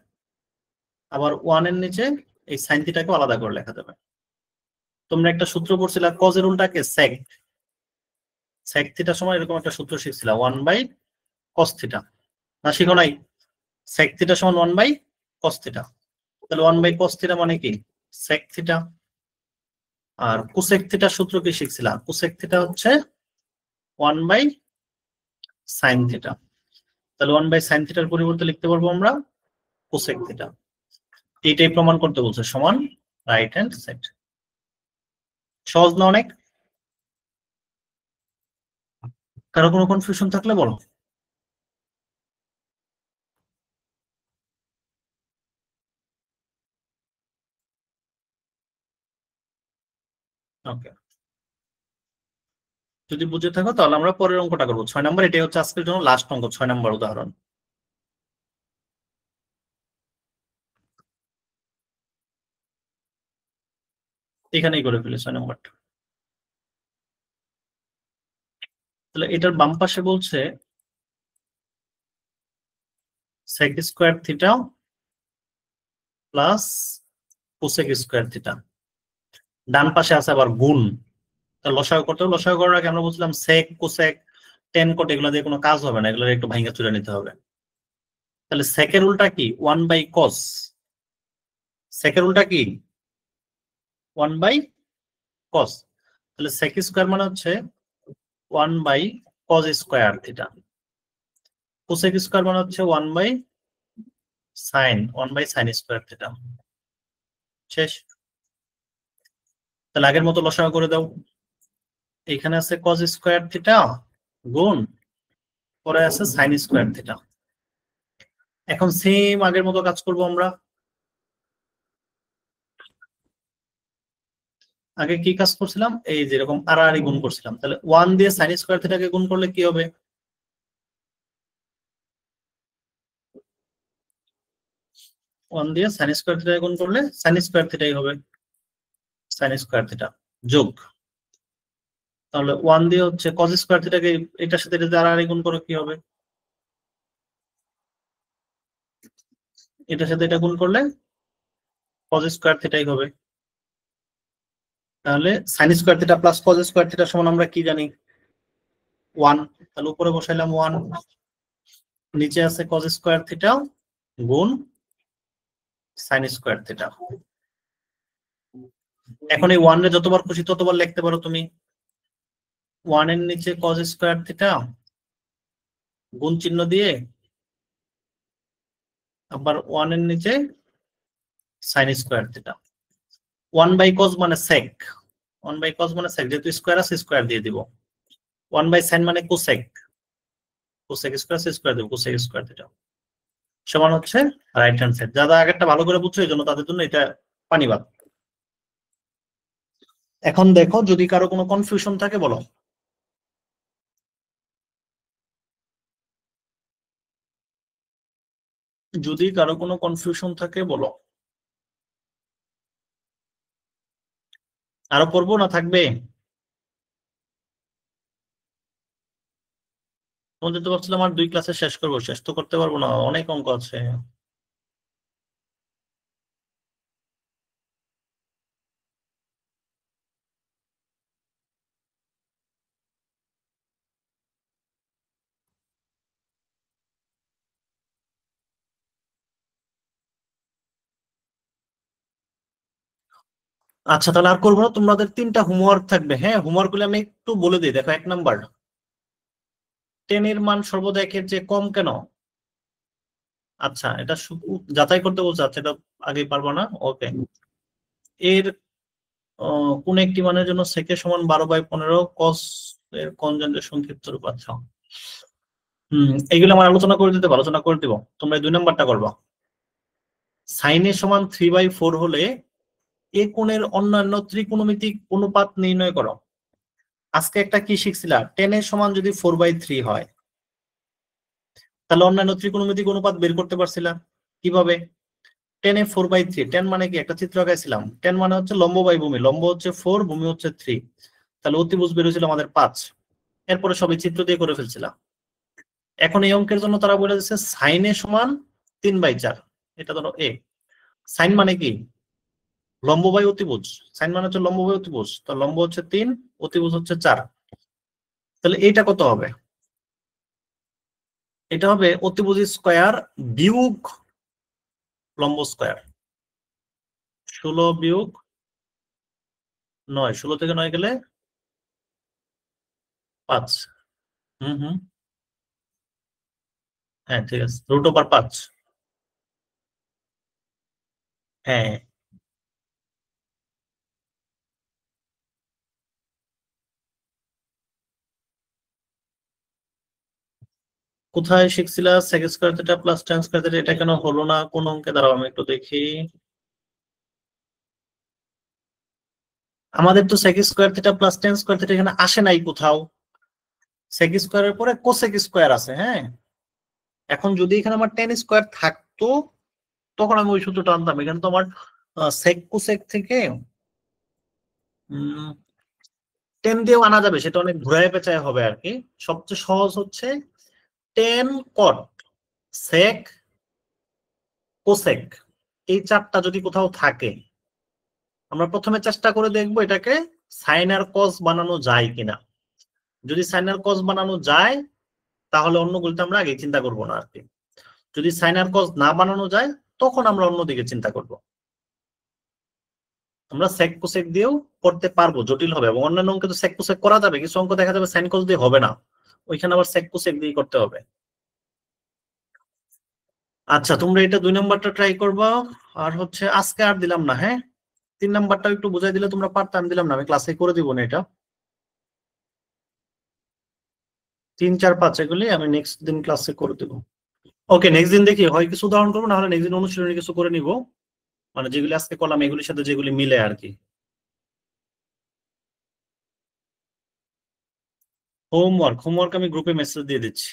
আবার 1 এর নিচে এই সাইন থিটাকে আলাদা করে লেখা যাবে। তোমরা একটা সূত্র পড়ছিলা কজের উল্টাকে সেক, সেক থিটার সময় এরকম একটা সূত্র শিখছিলা 1 বাই কস থিটা, না শিখো নাই? সেক থিটা সমান 1 বাই কস থিটা, তাহলে 1 বাই কস থিটা মানে কি সেক থিটা। আর কোসেক থিটার সূত্র কি শিখছিলা, কোসেক থিটা হচ্ছে 1 বাই সাইন থিটা, তাহলে 1 বাই সাইন থিটার পরিবর্তে লিখতে পারবো আমরা কোসেক থিটা। এইটাই প্রমাণ করতে বলছে, সমান রাইট হ্যান্ড সাইড। সহজ না অনেক? কারো কোনো কনফিউশন থাকলে বলো। ওকে, যদি বুঝে থাকো তাহলে আমরা পরের অঙ্কটা করবো 6 নম্বর। এটাই হচ্ছে আজকের জন্য লাস্ট অঙ্ক, 6 নম্বর উদাহরণ। এখানেই করে ফেলি 6 নম্বরটা। তাহলে এটার বাম পাশে বলছে sec square theta plus cosec square theta, ডান পাশে আছে আবার গুণ। তাহলে লসাগু করতে হবে। লসাগু করার আগে আমরা বলছিলাম সেক কোসেক টেন কোট এগুলো দিয়ে কোনো কাজ হবে না, এগুলো একটু ভাঙা চুরে নিতে হবে। তাহলে সেকের উল্টা কি 1/cos, সেকের উল্টা কি 1/cos। তাহলে sec স্কয়ার মানে হচ্ছে 1/cos square theta, cosec square মানে হচ্ছে 1/sin স্কয়ার থিটা। শেষ। তাহলে আগের মতো লসাগু করে দাও। এখানে আছে cos স্কয়ার থিটা গুণ, পরে আছে sin স্কয়ার থিটা। এখন সেম আগের মতো কাজ করব আমরা। আগে কি কাজ করছিলাম, এই যেরকম আড়াআড়ি গুণ করছিলাম। তাহলে 1 দিয়ে sin স্কয়ার থিটাকে গুণ করলে কি হবে, 1 দিয়ে sin স্কয়ার থিটাকে গুণ করলে sin স্কয়ার থিটাই হবে, sin স্কয়ার থিটা যোগ, তাহলে 1 দিয়ে হচ্ছে cos স্কয়ার থিটাকে এটার সাথে এটা আড়াআড়ি গুণ করে কি হবে, এটার সাথে এটা গুণ করলে cos স্কয়ার থিটাই হবে। তাহলে sin square theta plus cos square theta সমান আমরা কি জানি 1। তাহলে উপরে বসাইলাম 1, নিচে আছে cos স্কয়ার থিটা গুণ sin স্কয়ার থিটা। এখন এই 1 রে যতবার খুশি ততবার লিখতে পারো তুমি। 1 এর নিচে cos স্কয়ার থিটা গুণ চিহ্ন দিয়ে, আবার 1 এর নিচে sin স্কয়ার থিটা। 1/cos মানে sec, 1/cos মানে sec, যেহেতু স্কয়ার আছে স্কয়ার দিয়ে দিব। 1/sin মানে কোসেক, কোসেক স্কয়ার আছে স্কয়ার দিব, কোসেক স্কয়ার থিটা সমান হচ্ছে রাইট হ্যান্ড সাইড। যারা আগেরটা ভালো করে বুঝছো এই জন্য তাদের জন্য এটা পানিবাদ। এখন দেখো যদি কারো কোনো কনফিউশন থাকে বলো। যদি কারো কোনো কনফিউশন থাকে বলো। আরো পড়বো না থাকবে? তোমাদের তো ভাবছিলাম আর 2 ক্লাসে শেষ করবো, শেষ তো করতে পারবো না, অনেক অঙ্ক আছে। আচ্ছা তাহলে আর করবো না, তোমাদের 3টা হোমওয়ার্ক থাকবে। হ্যাঁ, হোমওয়ার্ক গুলো আমি একটু বলে দিই। দেখো 1 নাম্বার, 10 এর মান সর্বদা 1-এর চেয়ে কম কেন? আচ্ছা এটা যাচাই করতে বলছে। আচ্ছা এটা আগে পারবো না, ওকে। এর কোন একটি মানের জন্য সেকের সমান 12/15 cos এর কনজুগেট সংক্ষিপ্ত রূপ। আচ্ছা এইগুলো আমার আলোচনা করে দিতে, আলোচনা করে দিব। তোমরা 2 নাম্বারটা করবা। sin এর সমান 3/4 হলে এ কোণের অন্যান্য ত্রিকোণমিতিক অনুপাত নির্ণয় করো। আজকে একটা কি শিখছিলা, 10 এর সমান যদি 4/3 হয় তাহলে অন্যান্য ত্রিকোণমিতিক অনুপাত বের করতে পারছিলা কিভাবে? 10 এ 4/3, 10 মানে কি একটা চিত্র আঁকাইছিলাম। 10 মানে হচ্ছে লম্ব বাই ভূমি, লম্ব হচ্ছে 4, ভূমি হচ্ছে 3, তাহলে অতিভুজ বের হয়েছিল আমাদের 5। এরপরে সবই চিত্র দিয়ে করে ফেলছিলাম। এখন এই অঙ্কের জন্য তারা বলে দিচ্ছে সাইন এ সমান 3/4। এটা ধরো এ, সাইন মানে কি লম্ব বাই অতিভুজ, সাইন মানে হচ্ছে লম্ব বাই অতিভুজ, তো লম্ব হচ্ছে 3, অতিভুজ হচ্ছে 4। তাহলে এইটা কত হবে? এটা হবে অতিভুজ স্কয়ার বিয়োগ লম্ব স্কয়ার। 16 বিয়োগ 9, 16 থেকে 9 গেলে 5। হুম, হ্যাঁ ঠিক আছে, √5। হ্যাঁ কোথায় শিখছিলা sec square theta plus tan square theta? এটা কেন হলো না কোন অঙ্কে? দাঁড়াও আমি একটু দেখি। আমাদের তো sec square theta plus tan square theta এখানে আসে নাই কোথাও, sec স্কয়ারের পরে cosec স্কয়ার আছে। হ্যাঁ, এখন যদি এখানে আমার tan স্কয়ার থাকতো তখন আমি ওই সূত্রটা আনতাম। এখানে তো আমার sec cosec থেকে tan দিয়েও আনা যাবে, সেটা অনেক ঘুরায় পেঁচায় হবে আর কি। সবচেয়ে সহজ হচ্ছে tan cot sec cosec, এই চারটা যদি কোথাও থাকে আমরা প্রথমে চেষ্টা করে দেখবো এটাকে সাইন আর কস বানানো যায় কিনা। যদি সাইন আর কস বানানো যায় তাহলে অন্যগুলোতে আমরা আগে চিন্তা করব না আর কি। যদি সাইন আর কস না বানানো যায় তখন আমরা অন্যদিকে চিন্তা করব। আমরা সেক কোসেক দিয়েও করতে পারবো, জটিল হবে। এবং অন্যান্য অঙ্কে তো সেক কোসেক করা যাবে, কিছু অঙ্ক দেখা যাবে সাইন কস দিয়ে হবে না, ওইখানে আবার সেক কোসেক দিয়ে করতে হবে। আচ্ছা, তোমরা এটা 2 নাম্বারটা ট্রাই করবা। আর হচ্ছে আজকে আর দিলাম না, হ্যাঁ 3 নাম্বারটা একটু বুঝাই দিলে তোমরা পারতে, আমি দিলাম না, আমি ক্লাসে করে দিব না এটা। 3 4 5 এগুলি আমি নেক্সট দিন ক্লাসে করে দেবো। ওকে, নেক্সট দিন দেখি হয় কিছু উদাহরণ করবো, না হলে নেক্সট দিন অনুশীলনী কিছু করে নিব, মানে যেগুলি আজকে করলাম এগুলির সাথে যেগুলি মিলে আর কি। হোমওয়ার্ক আমি গ্রুপে মেসেজ দিয়ে দিচ্ছি।